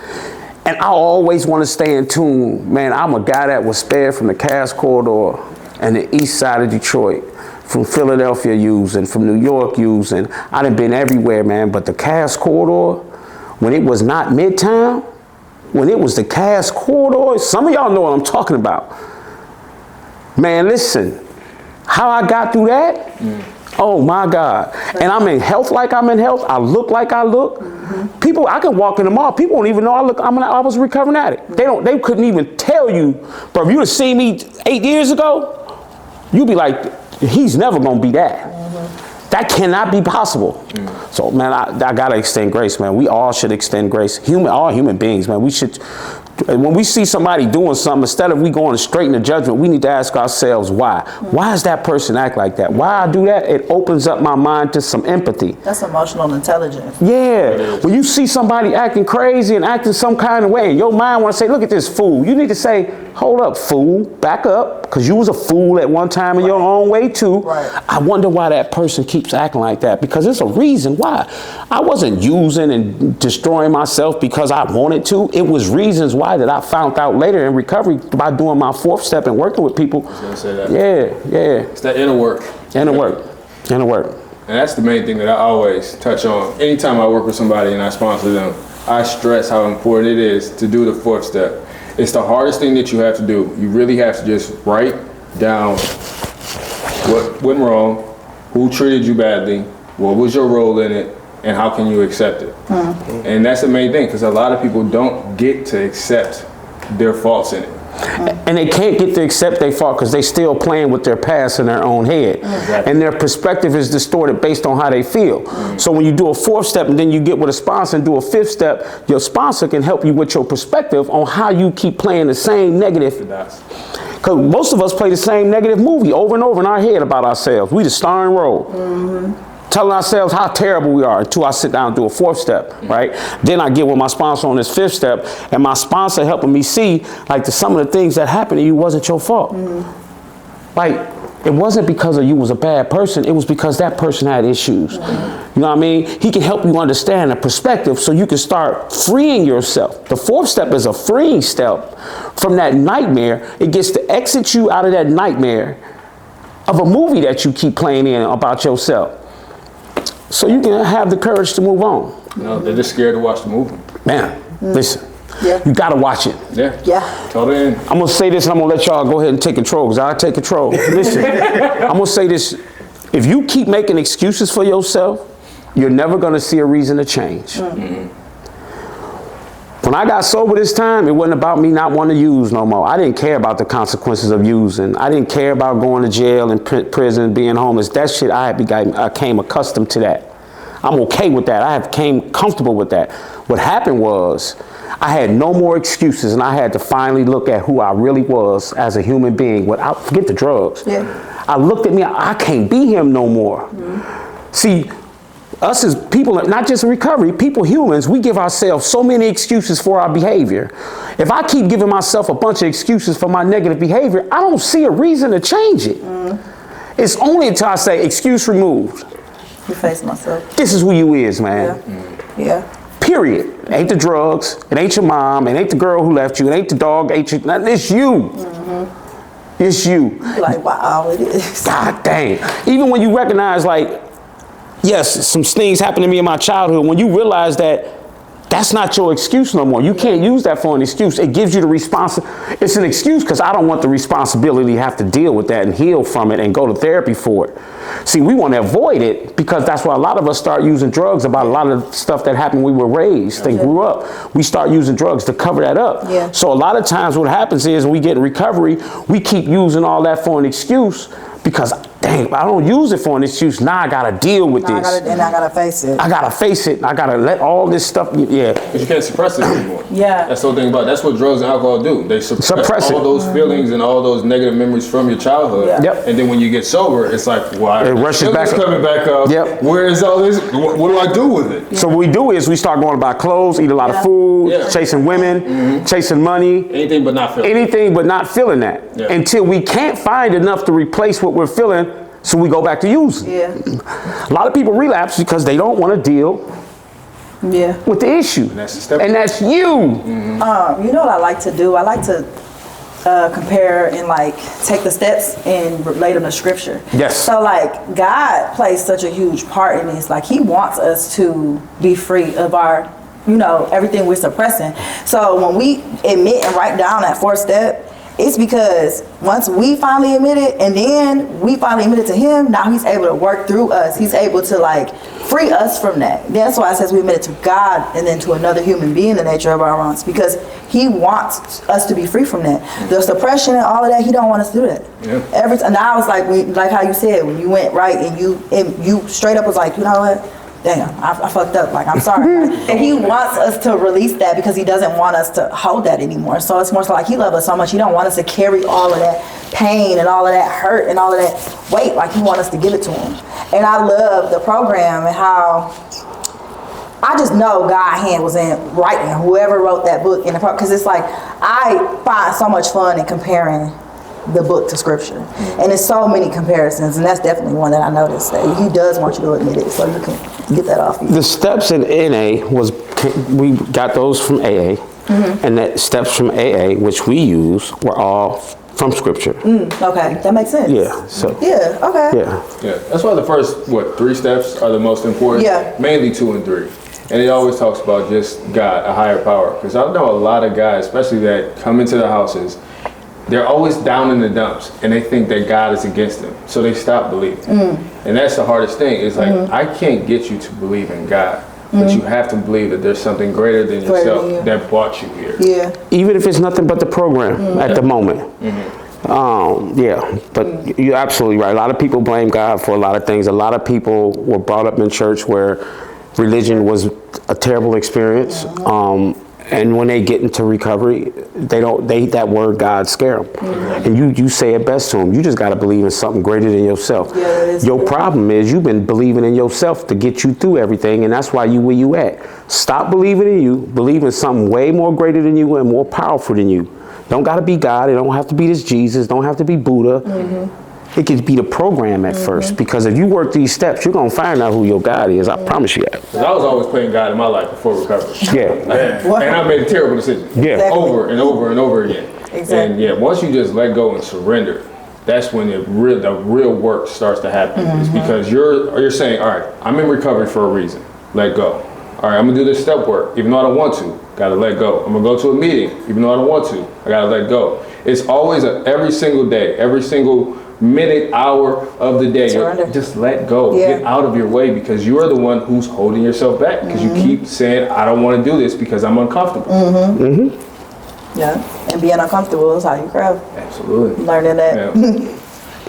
And I always want to stay in tune. Man, I'm a guy that was spared from the Cass Corridor and the east side of Detroit. From Philadelphia using, from New York using. I done been everywhere, man, but the Cass Corridor, when it was not Midtown, when it was the Cass Corridor, some of y'all know what I'm talking about. Man, listen, how I got through that, oh my God. And I'm in health like I'm in health, I look like I look. People, I can walk in the mall, people don't even know I was a recovering addict. They couldn't even tell you, but if you'd have seen me 8 years ago, you'd be like, he's never gonna be that. That cannot be possible. So, man, I gotta extend grace, man. We all should extend grace. All human beings, man. We should, when we see somebody doing something, instead of we going straight into judgment, we need to ask ourselves why. Why does that person act like that? Why I do that? It opens up my mind to some empathy. That's emotional intelligence. Yeah. When you see somebody acting crazy and acting some kind of way, and your mind want to say, look at this fool. You need to say, hold up, fool, back up, because you was a fool at one time in your own way too. Right. I wonder why that person keeps acting like that, because there's a reason why. I wasn't using and destroying myself because I wanted to. It was reasons why that I found out later in recovery by doing my 4th step and working with people. I was gonna say that. Yeah. It's that inner work. Inner work. And that's the main thing that I always touch on. Anytime I work with somebody and I sponsor them, I stress how important it is to do the 4th step. It's the hardest thing that you have to do. You really have to just write down what went wrong, who treated you badly, what was your role in it, and how can you accept it. And that's the main thing, because a lot of people don't get to accept their faults in it. And they can't get to accept their fault because they still playing with their past in their own head. Exactly. And their perspective is distorted based on how they feel. So when you do a 4th step and then you get with a sponsor and do a 5th step, your sponsor can help you with your perspective on how you keep playing the same negative. Because most of us play the same negative movie over and over in our head about ourselves. We the starring role. Telling ourselves how terrible we are until I sit down and do a 4th step, right? Then I get with my sponsor on this 5th step, and my sponsor helping me see, like, some of the things that happened to you wasn't your fault. Like, it wasn't because of you was a bad person, it was because that person had issues. You know what I mean? He can help you understand the perspective so you can start freeing yourself. The 4th step is a freeing step from that nightmare. It gets to exit you out of that nightmare of a movie that you keep playing in about yourself. So you can have the courage to move on. No, they're just scared to watch the movie. Man, listen, Yeah. you gotta watch it. Yeah. Totally in. I'm gonna say this and I'm gonna let y'all go ahead and take control, because I take control. Listen, I'm gonna say this. If you keep making excuses for yourself, you're never going to see a reason to change. When I got sober this time, it wasn't about me not wanting to use no more. I didn't care about the consequences of using. I didn't care about going to jail and prison, being homeless. That shit, I came accustomed to that. I'm okay with that. I have came comfortable with that. What happened was I had no more excuses, and I had to finally look at who I really was as a human being without, forget the drugs. Yeah. I looked at me, I can't be him no more. See, us as people, not just in recovery, people, humans, we give ourselves so many excuses for our behavior. If I keep giving myself a bunch of excuses for my negative behavior, I don't see a reason to change it. It's only until I say, excuse removed. You face myself. This is who you is, man. Yeah. Period. It ain't the drugs, it ain't your mom, it ain't the girl who left you, it ain't the dog, it's you. It's you. You're like, wow, it is. God dang. Even when you recognize, like, yes, some things happened to me in my childhood, when you realize that that's not your excuse no more. You can't use that for an excuse. It gives you the it's an excuse because I don't want the responsibility to have to deal with that and heal from it and go to therapy for it. See, we want to avoid it because that's why a lot of us start using drugs about a lot of stuff that happened when we were raised and grew up. We start using drugs to cover that up. Yeah. So a lot of times what happens is when we get in recovery, we keep using all that for an excuse because, dang, I don't use it for an excuse. Now I got to deal with this. I gotta face it. I got to face it. I got to let all this stuff, yeah. But you can't suppress it anymore. Yeah. That's the whole thing about it. That's what drugs and alcohol do. They suppress it. all those feelings and all those negative memories from your childhood. Yeah. Yep. And then when you get sober, it's like, why? It rushes back up. coming back up. Yep. Where is all this? What do I do with it? So what we do is we start going to buy clothes, eat a lot of Yeah. food, Yeah. chasing women, chasing money, Anything but not feeling. anything but not feeling that Yeah. until we can't find enough to replace what we're feeling. So we go back to using. Yeah. A lot of people relapse because they don't want to deal Yeah. with the issue. that's the step. And that's you. You know what I like to do? I like to compare and like take the steps and relate them to scripture. Yes. So like God plays such a huge part in this. Like He wants us to be free of our, everything we're suppressing. So when we admit and write down that fourth step, it's because once we finally admit it and then we finally admit it to Him, now He's able to work through us. He's able to like free us from that. That's why it says we admit it to God and then to another human being the nature of our wrongs, because He wants us to be free from that. The suppression and all of that, He don't want us to do that. Yeah. Every time, now it's like how you said, when you went right and you straight up was like, you know what? Damn, I fucked up. Like, I'm sorry. And He wants us to release that because He doesn't want us to hold that anymore. So it's more so like He loves us so much. He don't want us to carry all of that pain and all of that hurt and all of that weight. Like, He wants us to give it to Him. And I love the program and how I just know God's hand was in writing whoever wrote that book in the program. Because it's like, I find so much fun in comparing the book to scripture, and there's so many comparisons, and that's definitely one that I noticed that He does want you to admit it so you can get that off you. The steps in NA we got those from AA, and the steps from AA, which we use, were all from scripture. Okay, that makes sense. Yeah, so. Yeah, okay. Yeah. Yeah, that's why the first, 3 steps are the most important? Yeah. Mainly 2 and 3. And it always talks about just God, a higher power. Because I know a lot of guys, especially that come into the houses, they're always down in the dumps and they think that God is against them. So they stop believing. And that's the hardest thing. It's like, I can't get you to believe in God, but you have to believe that there's something greater than yourself you. that brought you here. Yeah. Even if it's nothing but the program at the moment. Yeah, but you're absolutely right. A lot of people blame God for a lot of things. A lot of people were brought up in church where religion was a terrible experience. And when they get into recovery, that word God scare them. And you say it best to them. You just got to believe in something greater than yourself. Yeah, that is Your true. problem is you've been believing in yourself to get you through everything, and that's why you where you at. Stop believing in you. Believe in something way more greater than you and more powerful than you. Don't got to be God. It don't have to be this Jesus. Don't have to be Buddha. It could be the program at first, because if you work these steps, you're going to find out who your God is. I promise you that. 'Cause I was always playing God in my life before recovery. Yeah. And I made a terrible decision. Yeah. Exactly. Over and over and over again. Exactly. And yeah, once you just let go and surrender, that's when the real work starts to happen. It's because you're saying, all right, I'm in recovery for a reason. Let go. All right, I'm gonna do this step work, even though I don't want to. Gotta let go. I'm gonna go to a meeting, even though I don't want to. I gotta let go. It's always every single day, every single minute, hour of the day. Surrender. Just let go. Yeah. Get out of your way, because you're the one who's holding yourself back, because you keep saying, I don't want to do this because I'm uncomfortable. Yeah, and being uncomfortable is how you grow. Absolutely. Learning that. Yeah.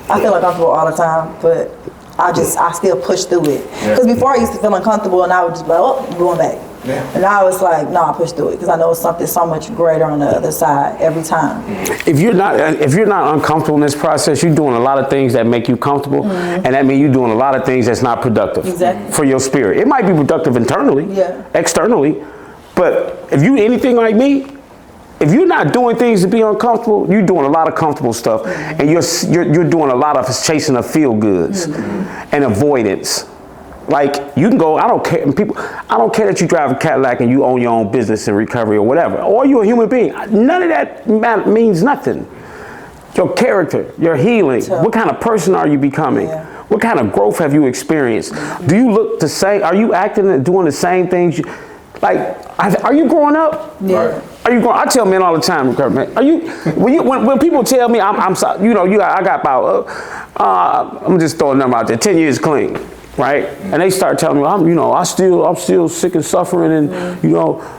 I feel uncomfortable all the time, but I still push through it. Because before I used to feel uncomfortable and I would just be like, oh, I'm going back. Yeah. And now it's like, no, I push through it because I know it's something so much greater on the other side every time. If you're not uncomfortable in this process, you're doing a lot of things that make you comfortable, and that means you're doing a lot of things that's not productive Exactly. for your spirit. It might be productive internally, Yeah. externally, but if you anything like me, if you're not doing things to be uncomfortable, you're doing a lot of comfortable stuff, and you're doing a lot of chasing of feel goods and avoidance. Like, you can go, I don't care that you drive a Cadillac and you own your own business in recovery or whatever, or you're a human being. None of that means nothing. Your character, your healing, what kind of person are you becoming? Yeah. What kind of growth have you experienced? Do you look the same? Are you acting and doing the same things? Are you growing up? Yeah. Right. Are you going? I tell men all the time, man. Are you when people tell me I'm sorry, I got about I'm just throwing a number out there, 10 years clean, right? And they start telling me I'm still sick and suffering, and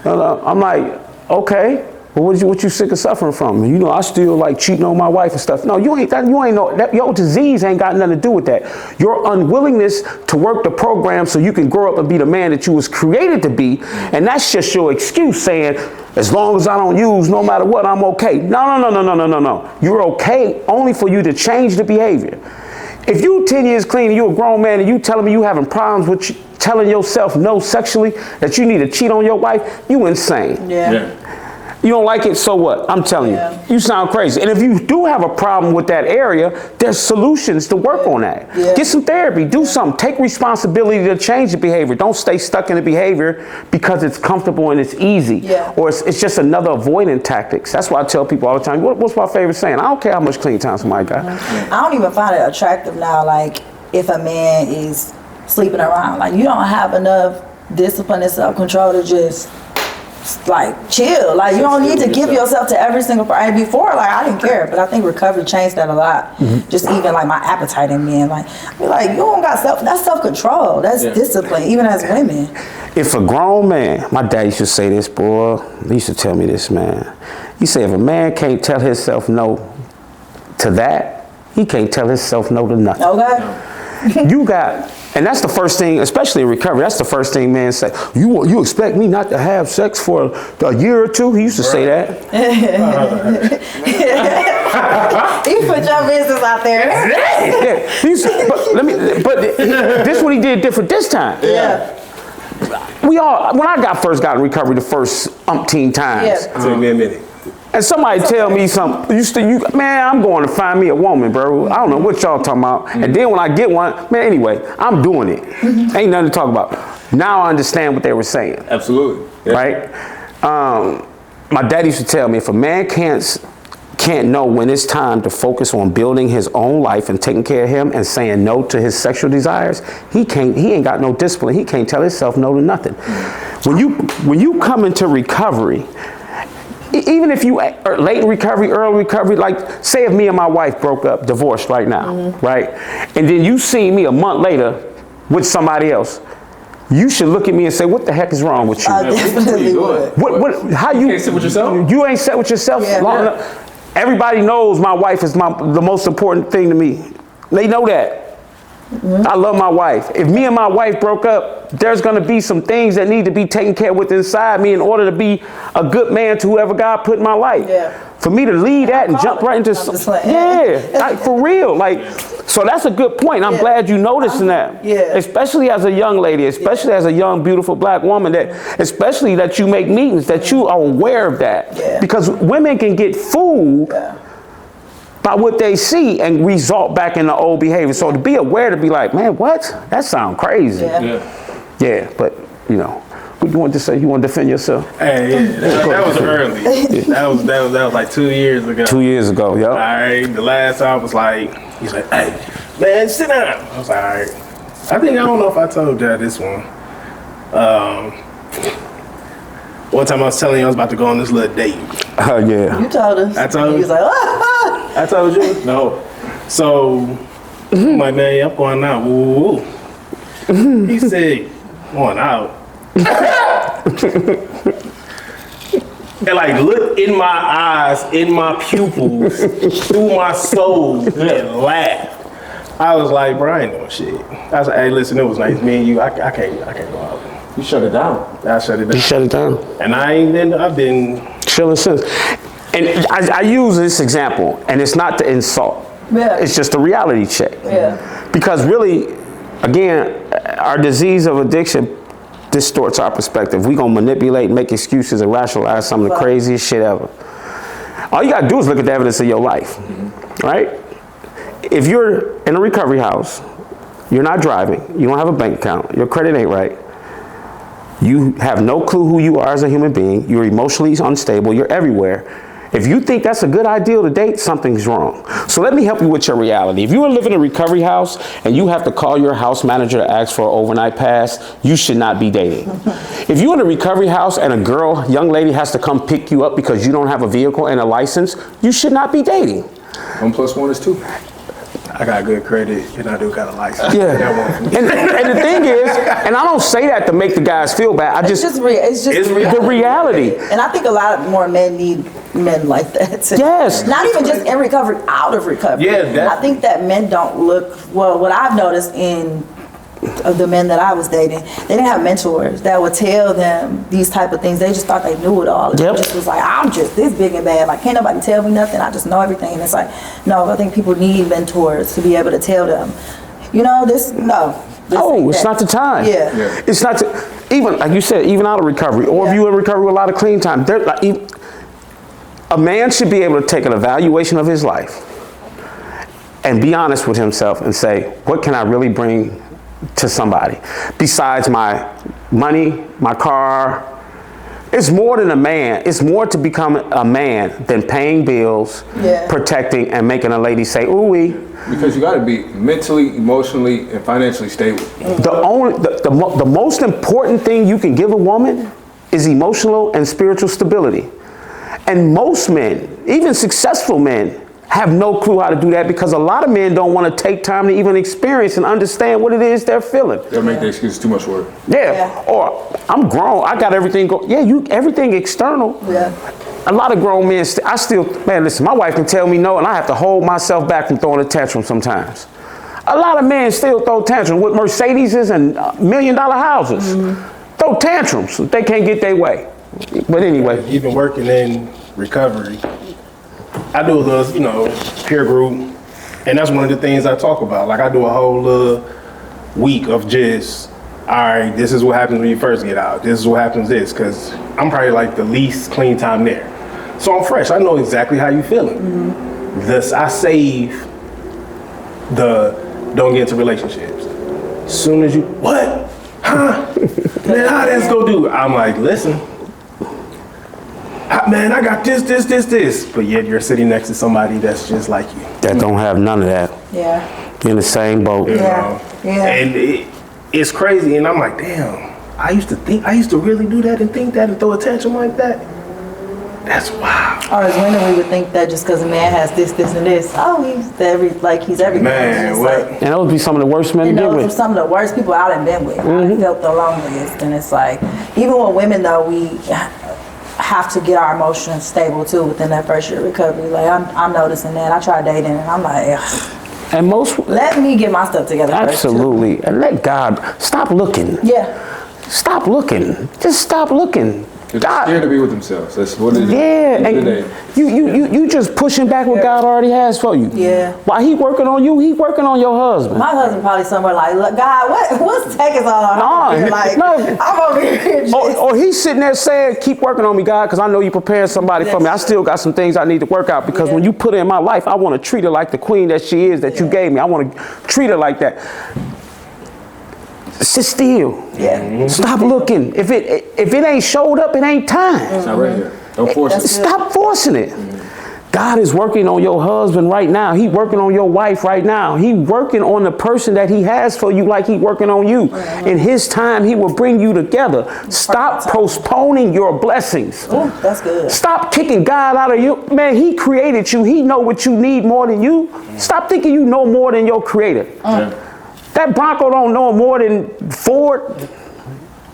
I'm like, okay. Well, what you sick and suffering from? I still like cheating on my wife and stuff. No, you ain't know that. Your disease ain't got nothing to do with that. Your unwillingness to work the program so you can grow up and be the man that you was created to be, and that's just your excuse saying, as long as I don't use, no matter what, I'm okay. No. You're okay only for you to change the behavior. If you 10 years clean and you a grown man and you telling me you having problems with telling yourself no sexually, that you need to cheat on your wife, you insane. Yeah. You don't like it, so what? I'm telling you sound crazy. And if you do have a problem with that area, there's solutions to work on that. Yeah. Get some therapy, do something, take responsibility to change the behavior. Don't stay stuck in the behavior because it's comfortable and it's easy. Yeah. Or it's just another avoiding tactics. That's why I tell people all the time, what's my favorite saying? I don't care how much clean time somebody got. I don't even find it attractive now, like, if a man is sleeping around. Like, you don't have enough discipline and self-control to just, like, chill. Like, you don't need to give yourself to every single part. Before, like, I didn't care, but I think recovery changed that a lot. Just even, like, my appetite in men. Like, I be like, you don't got that's self-control. That's discipline, even as women. If a grown man, my dad used to say this, boy, he used to tell me this, man. He said, if a man can't tell himself no to that, he can't tell himself no to nothing. Okay? You got, and that's the first thing, especially in recovery, that's the first thing men say. You expect me not to have sex for a year or two? He used to say that. You put your business out there. Yeah. But this is what he did different this time. Yeah. When I first got in recovery the first umpteen times, Yeah. Took me a minute. and somebody tell me something, man, I'm going to find me a woman, bro. I don't know what y'all talking about. And then when I get one, man, anyway, I'm doing it. Ain't nothing to talk about. Now I understand what they were saying, Absolutely. Yeah. right? My dad used to tell me, if a man can't know when it's time to focus on building his own life and taking care of him and saying no to his sexual desires, he ain't got no discipline. He can't tell himself no to nothing. When you come into recovery, even if you are late in recovery, early recovery, like say if me and my wife broke up, divorced right now, right? And then you see me a month later with somebody else, you should look at me and say, what the heck is wrong with you? I definitely would. How you can't sit with yourself? You ain't sit with yourself Yeah. long enough. Everybody knows my wife is the most important thing to me. They know that. I love my wife. If me and my wife broke up, there's going to be some things that need to be taken care of with inside me in order to be a good man to whoever God put in my life. Yeah. For me to lead that and jump right into I'm just like, like for real. Like, so that's a good point. I'm glad you noticing that. Yeah. Especially as a young lady, especially as a young, beautiful black woman, especially that you make meetings, that you are aware of that. Yeah. Because women can get fooled by what they see and result back in the old behavior. So to be aware, to be like, man, what? That sounds crazy. Yeah, but what you want to say? You want to defend yourself? Hey, that was early. That was like 2 years ago. 2 years ago, All right, the last time I was like, he's like, hey, man, sit down. I was like, all right. I don't know if I told you this one. One time I was telling you I was about to go on this little date. Oh, yeah. You told us. I told He was like, I told you? No. So I'm like, man, yeah, I'm going out. Woo, woo, woo. He said, going out. And like looked in my eyes, in my pupils, through my soul, and laughed. I was like, bro, I ain't doing shit. I was like, hey, listen, it was nice. Me and you, I can't go out. You shut it down. I shut it down. You shut it down. And I've been Chilling since. And I use this example, and it's not to insult. Yeah. It's just a reality check. Yeah. Because really, again, our disease of addiction distorts our perspective. We gonna manipulate, make excuses, and rationalize some of the craziest shit ever. All you gotta do is look at the evidence of your life, right? If you're in a recovery house, you're not driving, you don't have a bank account, your credit ain't right, you have no clue who you are as a human being, you're emotionally unstable, you're everywhere. If you think that's a good idea to date, something's wrong. So let me help you with your reality. If you are living in a recovery house and you have to call your house manager to ask for an overnight pass, you should not be dating. If you're in a recovery house and a young lady has to come pick you up because you don't have a vehicle and a license, you should not be dating. 1 + 1 is 2. I got good credit and I do got a license. Yeah. That one. And the thing is, and I don't say that to make the guys feel bad, It's just the reality. And I think a lot more men need men like that too. Yes. Not even just in recovery, out of recovery. Yeah, I think that men don't look, well, what I've noticed of the men that I was dating, they didn't have mentors that would tell them these type of things. They just thought they knew it all. Yep. It just was like, I'm just this big and bad. Like, can't nobody tell me nothing. I just know everything. And it's like, no, I think people need mentors to be able to tell them, you know, this ain't It's that. not the time. Yeah. It's not, even, like you said, even out of recovery, or if Yeah. you in recovery with a lot of clean time, a man should be able to take an evaluation of his life and be honest with himself and say, what can I really bring to somebody besides my money, my car? It's more than a man. It's more to become a man than paying bills, Yeah. protecting, and making a lady say, ooh-wee. Because you got to be mentally, emotionally, and financially stable. The most important thing you can give a woman is emotional and spiritual stability. And most men, even successful men, have no clue how to do that because a lot of men don't want to take time to even experience and understand what it is they're feeling. They'll make the excuse too much work. Yeah. Or I'm grown. I got everything going. Yeah, everything external. Yeah. A lot of grown men, man, listen, my wife can tell me no and I have to hold myself back from throwing a tantrum sometimes. A lot of men still throw tantrums with Mercedeses and $1 million houses. Mm-hmm. Throw tantrums if they can't get their way. But anyway. Even working in recovery, I do a little, peer group, and that's one of the things I talk about. Like I do a whole week of just, all right, this is what happens when you first get out. This is what happens because I'm probably like the least clean time there. So I'm fresh. I know exactly how you feeling. Mm-hmm. Thus, I save don't get into relationships. As soon as you, what? Huh? Man, how that's gonna do? I'm like, listen. Man, I got this. But yet you're sitting next to somebody that's just like you. That don't have none of that. Yeah. In the same boat. Yeah. Yeah. And it's crazy. And I'm like, damn, I used to really do that and think that and throw a tantrum like that. That's wild. Or as women, we would think that just because a man has this, and this, he's everything. Man, It's what? like, And those would be some of the worst men to and get those are with. some of the worst people out in bed with. I felt the loneliest. And it's like, even with women though, we have to get our emotions stable too within that first year of recovery. Like I'm noticing that. I tried dating and I'm like, ugh, And most, let me get my stuff together first, too. absolutely. And let God, stop looking. Yeah. Stop looking. Just stop looking. They're God. scared to be with themselves. That's what it is. Yeah, At the end of the and day. you just pushing back what God already has for you. Yeah. While he working on you, he working on your husband. My husband probably somewhere like, look, God, what's taking so long? No, Like, no. I'm over here just, Or he's sitting there saying, keep working on me, God, because I know you prepared somebody for me. I still got some things I need to work out because Yeah. when you put her in my life, I want to treat her like the queen that she is, that you gave me. I want to treat her like that. Sit still. yeah. Stop looking. If it ain't showed up, it ain't time. It's not right here. Don't force it. That's Stop forcing it. God is working on your husband right now. He working on your wife right now. He working on the person that he has for you like he working on you. In his time, he will bring you together. Stop postponing your blessings. Ooh, that's good. Stop kicking God out of you. Man, he created you. He know what you need more than you. Stop thinking you know more than your creator. That Bronco don't know more than Ford.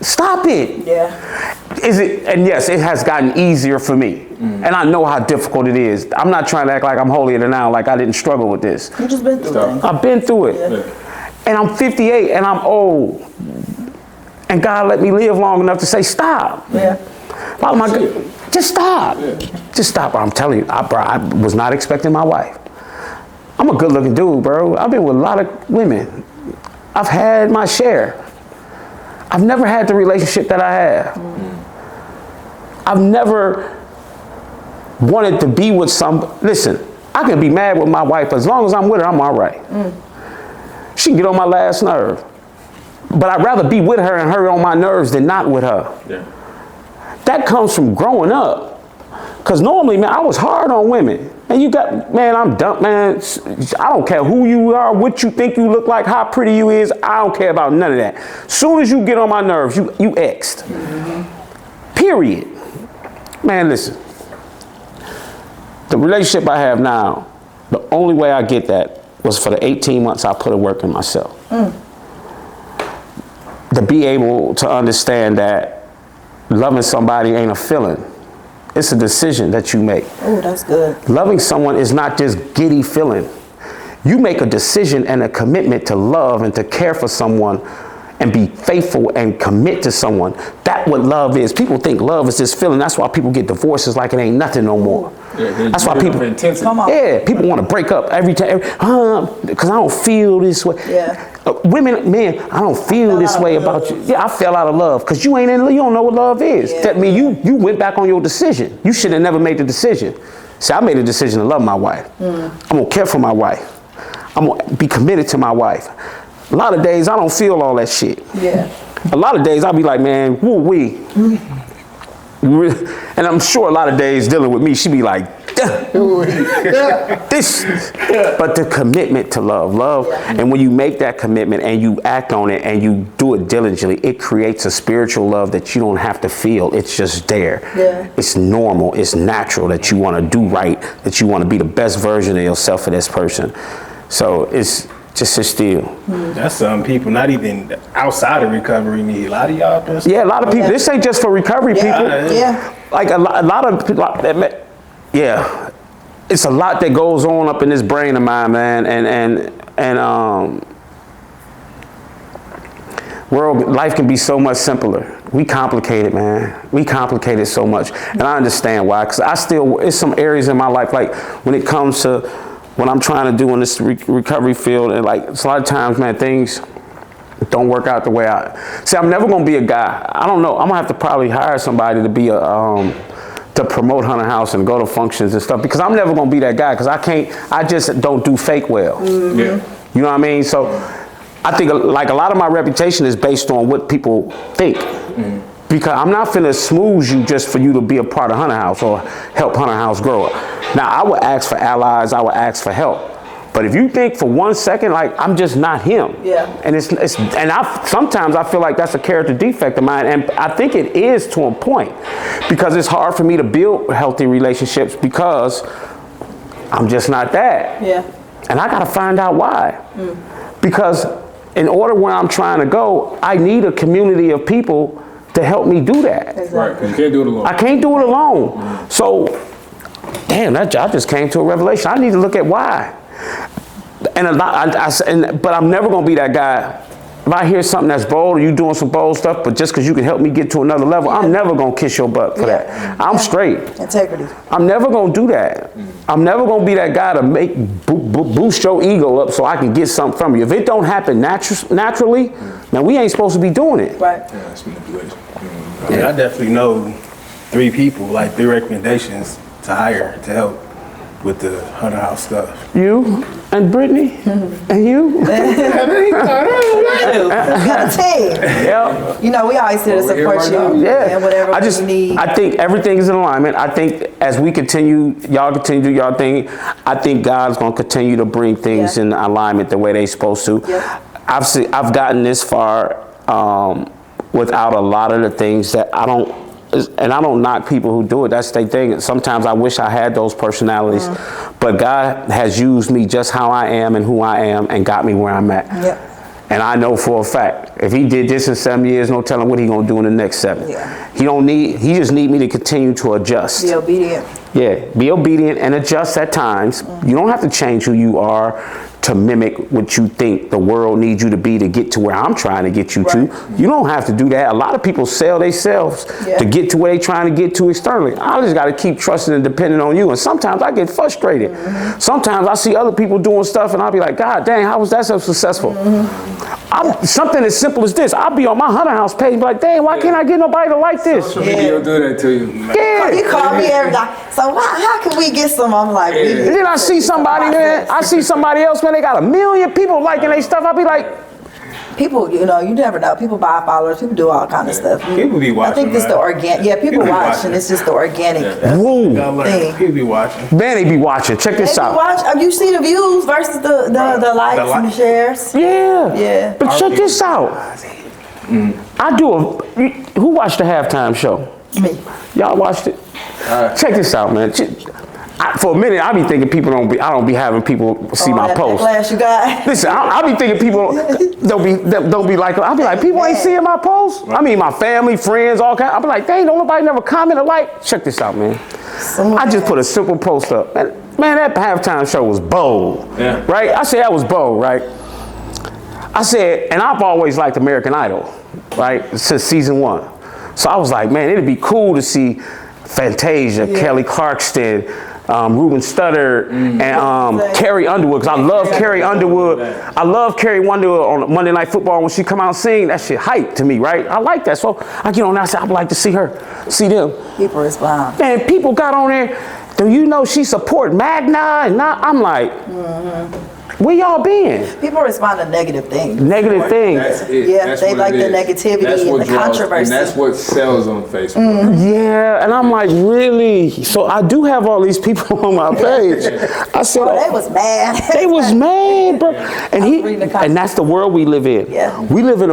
Stop it. Yeah. And yes, it has gotten easier for me. And I know how difficult it is. I'm not trying to act like I'm holier than thou, like I didn't struggle with this. You just been through things. I've been through it. And I'm 58 and I'm old. And God let me live long enough to say, stop. Yeah. Oh my God, just stop. Just stop. I'm telling you, I was not expecting my wife. I'm a good looking dude, bro. I've been with a lot of women. I've had my share. I've never had the relationship that I have. I've never wanted to be with listen, I can be mad with my wife. As long as I'm with her, I'm all right. She can get on my last nerve. But I'd rather be with her and her on my nerves than not with her. That comes from growing up. Because normally, man, I was hard on women. And you got, man, I'm done, man. I don't care who you are, what you think you look like, how pretty you is. I don't care about none of that. Soon as you get on my nerves, you X'd. Period. Man, listen. The relationship I have now, the only way I get that was for the 18 months I put to work in myself. To be able to understand that loving somebody ain't a feeling. It's a decision that you make. Oh, that's good. Loving someone is not just giddy feeling. You make a decision and a commitment to love and to care for someone and be faithful and commit to someone. That's what love is. People think love is this feeling. That's why people get divorces like it ain't nothing no more. That's why people, Come on. yeah, people want to break up every time, because I don't feel this way. Yeah. Women, men, I don't feel this way about you. Yeah, I fell out of love because you don't know what love is. Yeah. That means you went back on your decision. You should have never made the decision. See, I made a decision to love my wife. I'm gonna care for my wife. I'm gonna be committed to my wife. A lot of days I don't feel all that shit. Yeah. A lot of days I'll be like, man, woo-wee. And I'm sure a lot of days dealing with me, she be like, this. But the commitment to love. And when you make that commitment and you act on it and you do it diligently, it creates a spiritual love that you don't have to feel. It's just there. Yeah. It's normal. It's natural that you want to do right, that you want to be the best version of yourself for this person. So it's just sit still. That's some people, not even outside of recovery, need. A lot of y'all just. Yeah, a lot of people. This ain't just for recovery people. Yeah. Like a lot of people. Yeah, it's a lot that goes on up in this brain of mine, man. And life can be so much simpler. We complicate it, man. We complicate it so much, and I understand why. Cause it's some areas in my life, like when it comes to what I'm trying to do in this recovery field, and like it's a lot of times, man, things don't work out the way I'm never gonna be a guy. I don't know. I'm gonna have to probably hire somebody to be to promote Hunter House and go to functions and stuff, because I'm never gonna be that guy, because I just don't do fake well. Yeah. You know what I mean? So I think like a lot of my reputation is based on what people think. Because I'm not finna smooze you just for you to be a part of Hunter House or help Hunter House grow. Now, I would ask for allies, I would ask for help. But if you think for 1 second, like, I'm just not him. Yeah. And sometimes I feel like that's a character defect of mine. And I think it is to a point, because it's hard for me to build healthy relationships because I'm just not that. Yeah. And I gotta find out why. Because in order where I'm trying to go, I need a community of people to help me do that. Right, 'cause you can't do it alone. I can't do it alone. So, damn, I just came to a revelation. I need to look at why. But I'm never gonna be that guy. If I hear something that's bold, or you doing some bold stuff, but just because you can help me get to another level, I'm never gonna kiss your butt for that. I'm straight. Integrity. I'm never gonna do that. I'm never gonna be that guy to boost your ego up so I can get something from you. If it don't happen naturally, man, we ain't supposed to be doing it. Right. Yeah, that's manipulation. Yeah, I definitely know 3 people, like 3 recommendations to hire to help with the Hunter House stuff. You and Brittany and you. Got a team. Yeah. You know, we always here to Well, we're here support right you now. Yeah. and whatever I just, you need. I think everything is in alignment. I think as we continue, y'all continue to do y'all thing, I think God's gonna continue to bring things Yeah. in alignment the way they supposed to. Yep. I've gotten this far without a lot of the things that I don't, and I don't knock people who do it. That's their thing. Sometimes I wish I had those personalities, but God has used me just how I am and who I am and got me where I'm at. Yep. And I know for a fact, if he did this in 7 years, no telling what he gonna do in the next 7. Yeah. He just need me to continue to adjust. Be obedient. Yeah, be obedient and adjust at times. You don't have to change who you are to mimic what you think the world needs you to be to get to where I'm trying to get you to. Right. You don't have to do that. A lot of people sell themselves Yeah. to get to where they're trying to get to externally. I just got to keep trusting and depending on you. And sometimes I get frustrated. Sometimes I see other people doing stuff and I'll be like, God dang, how was that so successful? Something as simple as this. I'll be on my Hunter House page and be like, dang, why can't I get nobody to like this? Social media will do that to you. Yeah. You call me every day. So how can we get some? I'm like, we And then I see somebody, man, I see somebody else, man, they got 1 million people liking their stuff. I'll be like, people, you know, you never know. People buy followers. People do all kind of stuff. People be watching, I think it's man. the organic. Yeah, people be watch, watching. and it's just the organic. whoa, Gotta learn. Thing. People be watching. man, they be watching. Check this Maybe out. watch. You see the views versus the likes and the shares. Yeah. Yeah. But check this out. I do who watched the halftime show? Me. Y'all watched it? Check this out, man. For a minute, I be thinking I don't be having people see my that posts. backlash you got. Listen, I be thinking people don't be like, I'll be like, people ain't seeing my posts. I mean, my family, friends, all kind. I'll be like, dang, don't nobody never comment or like. Check this out, man. I just put a simple post up. Man, that halftime show was bold. Yeah. Right? I said that was bold, right? I said, and I've always liked American Idol, right? Since season 1. So I was like, man, it'd be cool to see Fantasia, Kelly Clarkson, Ruben Studdard, and Carrie Underwood, because I love Carrie Underwood. I love Carrie Underwood on Monday Night Football when she come out and sing. That shit hype to me, right? I like that. So I get on there, I say, I'd like to see her, see them. People respond. Man, people got on there, do you know she support Magna? And I'm like, where y'all been? People respond to negative things. Negative things. That's it. Yeah, That's they what like it the is. negativity That's and what the draws- controversy. And that's what sells on Facebook. Yeah, and I'm like, really? So I do have all these people on my page. I said, Oh, they was mad. they was mad, bro. And reading the comments. and that's the world we live in. Yeah. We live in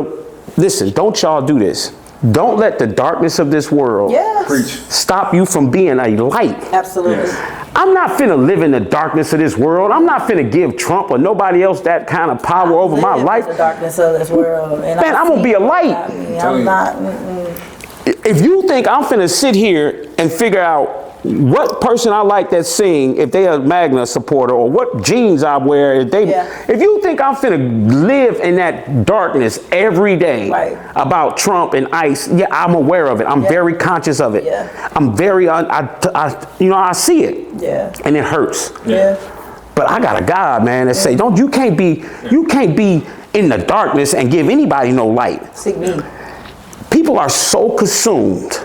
listen, don't y'all do this. Don't let the darkness of this world Yes. Preach. stop you from being a light. Absolutely. Yes. I'm not finna live in the darkness of this world. I'm not finna give Trump or nobody else that kind of power over my Live in life. The darkness of this world. And Man, I'm gonna be a light. I'm not. If you think I'm finna sit here and figure out what person I like that sing, if they a Magna supporter, or what jeans I wear, if you think I'm finna live in that darkness every day Right. about Trump and ICE, yeah, I'm aware of it. I'm very conscious of it. Yeah. I'm very, I see it. Yeah. And it hurts. Yeah. But I got a God, man, that say, you can't be in the darkness and give anybody no light. Seek me. People are so consumed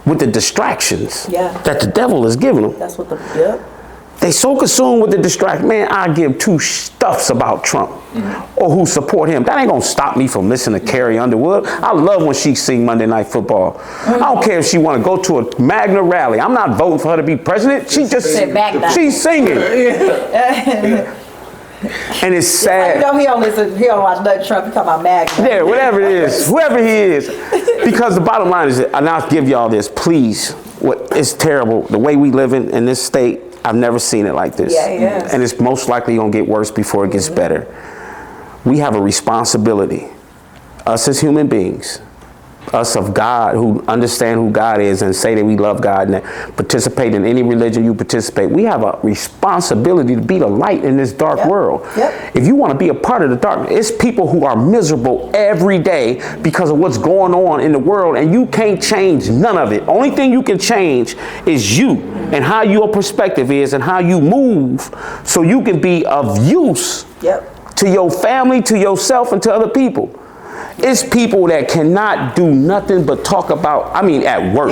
with the distractions that the devil is giving them. That's what yep. They so consumed with the distraction. Man, I give two stuffs about Trump or who support him. That ain't gonna stop me from listening to Carrie Underwood. I love when she sing Monday Night Football. I don't care if she want to go to a Magna rally. I'm not voting for her to be president. She just she's singing. And it's sad. You know, he don't watch nothing Trump. He talking about Magna. Yeah, whatever it is, whoever he is. Because the bottom line is, and I'll give y'all this, please. It's terrible. The way we live in this state, I've never seen it like this. Yeah, yes. And it's most likely gonna get worse before it gets better. We have a responsibility, us as human beings, us of God who understand who God is and say that we love God and that participate in any religion you participate. We have a responsibility to be the light in this dark world. Yep. If you want to be a part of the darkness, it's people who are miserable every day because of what's going on in the world, and you can't change none of it. Only thing you can change is you and how your perspective is and how you move so you can be of use to your family, to yourself, and to other people. It's people that cannot do nothing but talk about, at work.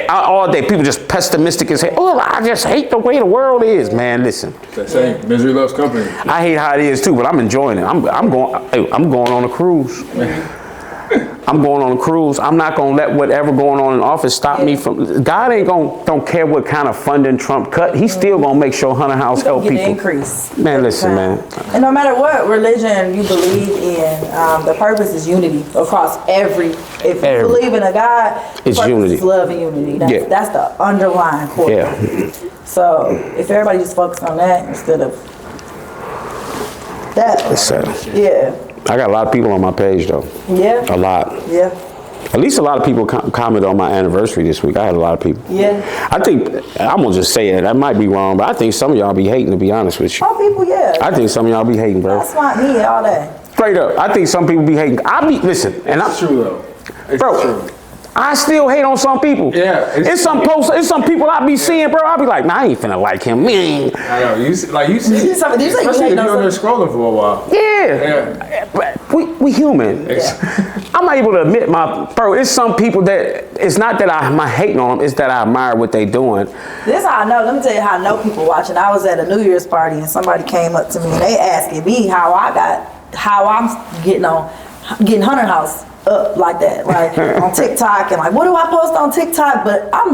all day people just pessimistic and say, oh, I just hate the way the world is. Man, listen. That same misery loves company. I hate how it is too, but I'm enjoying it. I'm going on a cruise. I'm going on a cruise. I'm not gonna let whatever going on in office stop me from. God don't care what kind of funding Trump cut. He's still gonna make sure Hunter House help Get people. an increase. Man, listen, man. And no matter what religion you believe in, the purpose is unity across every. If you believe in a God, It's purpose unity. is love and unity. That's the underlying core. Yeah. So if everybody just focus on that instead of that, It's, yeah, I got a lot of people on my page though. yeah, A lot. yeah, At least a lot of people commented on my anniversary this week. I had a lot of people. yeah. I think, I'm gonna just say it, I might be wrong, but I think some of y'all be hating, to be honest with you. Some people, yeah. I think some of y'all be hating, bro. That's not me all day. Straight up, I think some people be hating. Listen, and It's true though. It's bro, true. I still hate on some people. Yeah, It's some posts, it's some people I be seeing, bro. I be like, nah, I ain't finna like him. Man. I know. You see, like you see, Did you say you especially if hating on you're on there scrolling for a while. Yeah. But we human. I'm not able to admit bro, it's some people that, it's not that I'm hating on them, it's that I admire what they doing. This how I know. Let me tell you how I know people watching. I was at a New Year's party and somebody came up to me and they asking me how I'm getting Hunter House up like that, like on TikTok, and like, what do I post on TikTok? But I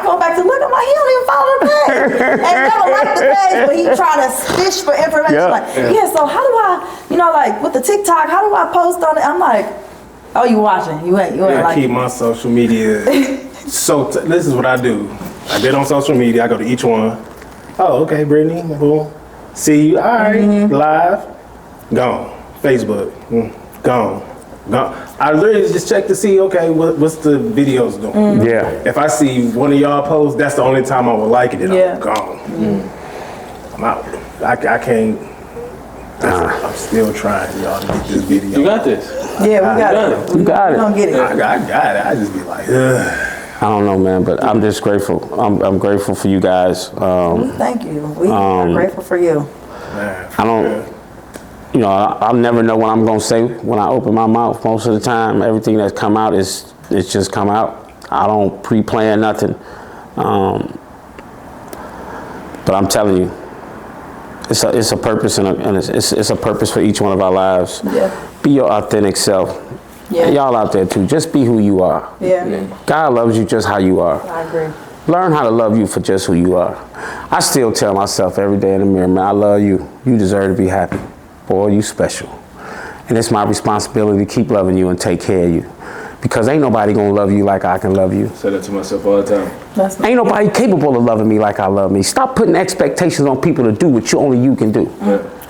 go back to look, I'm like, he don't even follow the page, and never like the page, but he trying to fish for information. So how do I, like with the TikTok, how do I post on it? I'm like, oh, you watching? You ain't I like. keep my social media. This is what I do. I get on social media. I go to each one. Oh, okay, Brittany. Boom. See you. All right. Live. Gone. Facebook. Gone. I literally just check to see, okay, what's the videos doing? Yeah. If I see one of y'all posts, that's the only time I would like it, and I'm gone. I'm out. I can't. I'm still trying, y'all, to get this video. You got this. Yeah, we got it. You got We it. gonna get it. I got it. I just be like, ugh. I don't know, man, but I'm just grateful. I'm grateful for you guys. Thank you. We are grateful for you. Man, I don't, I'll never know what I'm gonna say when I open my mouth. Most of the time, everything that's come out it's just come out. I don't pre-plan nothing. But I'm telling you, it's a purpose and it's a purpose for each one of our lives. Yeah. Be your authentic self. Yeah. And y'all out there too, just be who you are. Yeah. God loves you just how you are. I agree. Learn how to love you for just who you are. I still tell myself every day in the mirror, man, I love you. You deserve to be happy. Boy, you special. And it's my responsibility to keep loving you and take care of you. Because ain't nobody gonna love you like I can love you. I say that to myself all the time. Ain't nobody capable of loving me like I love me. Stop putting expectations on people to do what only you can do.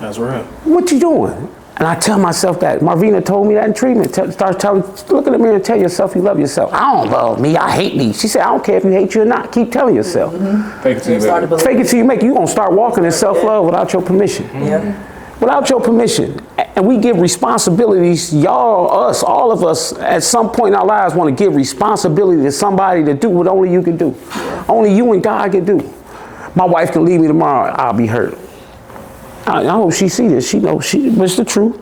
that's right. What you doing? And I tell myself that. Marvina told me that in treatment. Look in the mirror and tell yourself you love yourself. I don't love me, I hate me. She said, I don't care if you hate you or not. Keep telling yourself. Fake it till you make it. Fake it till you make it. You're gonna start walking in self-love without your permission. Yeah. Without your permission. And we give responsibilities, us, all of us, at some point in our lives want to give responsibility to somebody to do what only you can do. Only you and God can do. My wife can leave me tomorrow, I'll be hurt. I hope she see this. She knows it's the truth.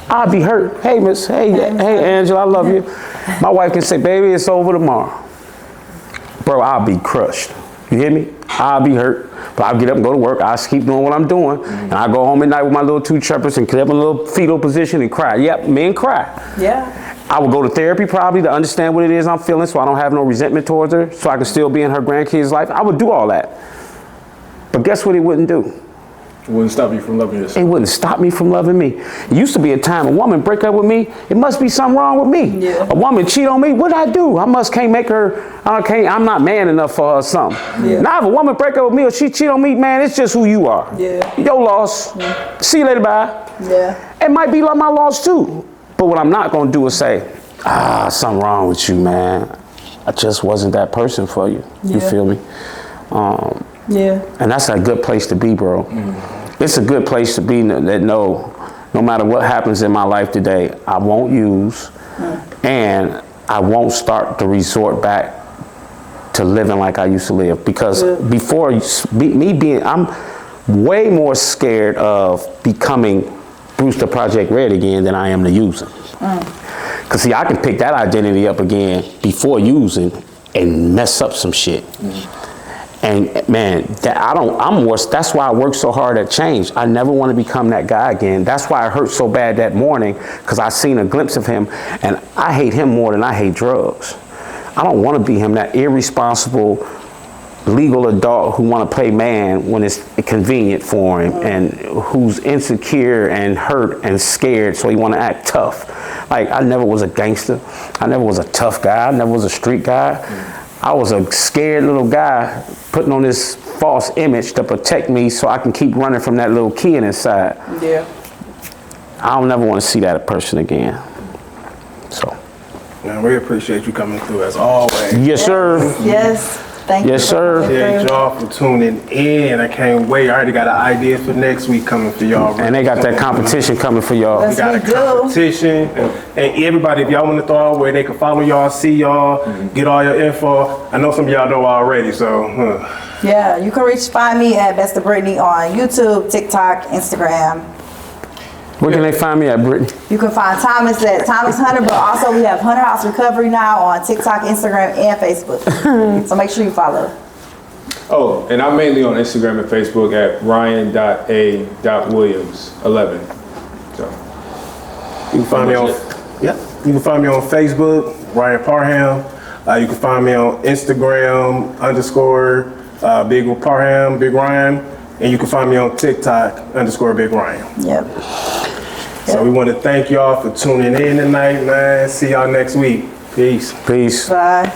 I'll be hurt. Hey, Miss. Hey, Angela, I love you. My wife can say, baby, it's over tomorrow. Bro, I'll be crushed. You hear me? I'll be hurt. But I'll get up and go to work. I'll keep doing what I'm doing. And I go home at night with my little two trippers and get up in a little fetal position and cry. Yep, men cry. Yeah. I would go to therapy probably to understand what it is I'm feeling so I don't have no resentment towards her, so I can still be in her grandkids' life. I would do all that. But guess what it wouldn't do? It wouldn't stop you from loving yourself. It wouldn't stop me from loving me. It used to be a time a woman break up with me, it must be something wrong with me. Yeah. A woman cheat on me, what'd I do? Can't make her, I'm not man enough for her or something. Yeah. Now if a woman break up with me or she cheat on me, man, it's just who you are. Yeah. Your loss. See you later, bye. Yeah. It might be like my loss too. But what I'm not gonna do is say, something wrong with you, man. I just wasn't that person for you. You Yeah. feel me? Yeah. And that's a good place to be, bro. It's a good place to be that no matter what happens in my life today, I won't use and I won't start to resort back to living like I used to live. Because before I'm way more scared of becoming Bruce the Project Red again than I am to using. Because see, I can pick that identity up again before using and mess up some shit. And man, that's why I work so hard at change. I never want to become that guy again. That's why I hurt so bad that morning, because I seen a glimpse of him, and I hate him more than I hate drugs. I don't want to be him, that irresponsible legal adult who want to play man when it's convenient for him, and who's insecure and hurt and scared, so he want to act tough. Like, I never was a gangster. I never was a tough guy. I never was a street guy. I was a scared little guy putting on this false image to protect me so I can keep running from that little kid inside. Yeah. I don't never want to see that person again. So. Man, we appreciate you coming through as always. Yes, sir. Yes. Thank Yes, you. sir. Appreciate y'all for tuning in. I can't wait. I already got an idea for next week coming for y'all. And they got that competition coming for y'all. That's We got a we do. competition. And everybody, if y'all want to throw out where they can follow y'all, see y'all, get all your info. I know some of y'all know already, so. Yeah, you can find me at Best of Brittany on YouTube, TikTok, Instagram. Where can they find me at, Brittany? You can find Thomas at Thomas Hunter, but also we have Hunter House Recovery now on TikTok, Instagram, and Facebook. So make sure you follow. Oh, and I'm mainly on Instagram and Facebook at ryan.a.williams11. So You can find me on, you can find me on Facebook, Ryan Parham. You can find me on Instagram _ Big Parham, Big Ryan. And you can find me on TikTok _ Big Ryan. Yep. So we want to thank y'all for tuning in tonight, man. See y'all next week. Peace. Peace. Bye.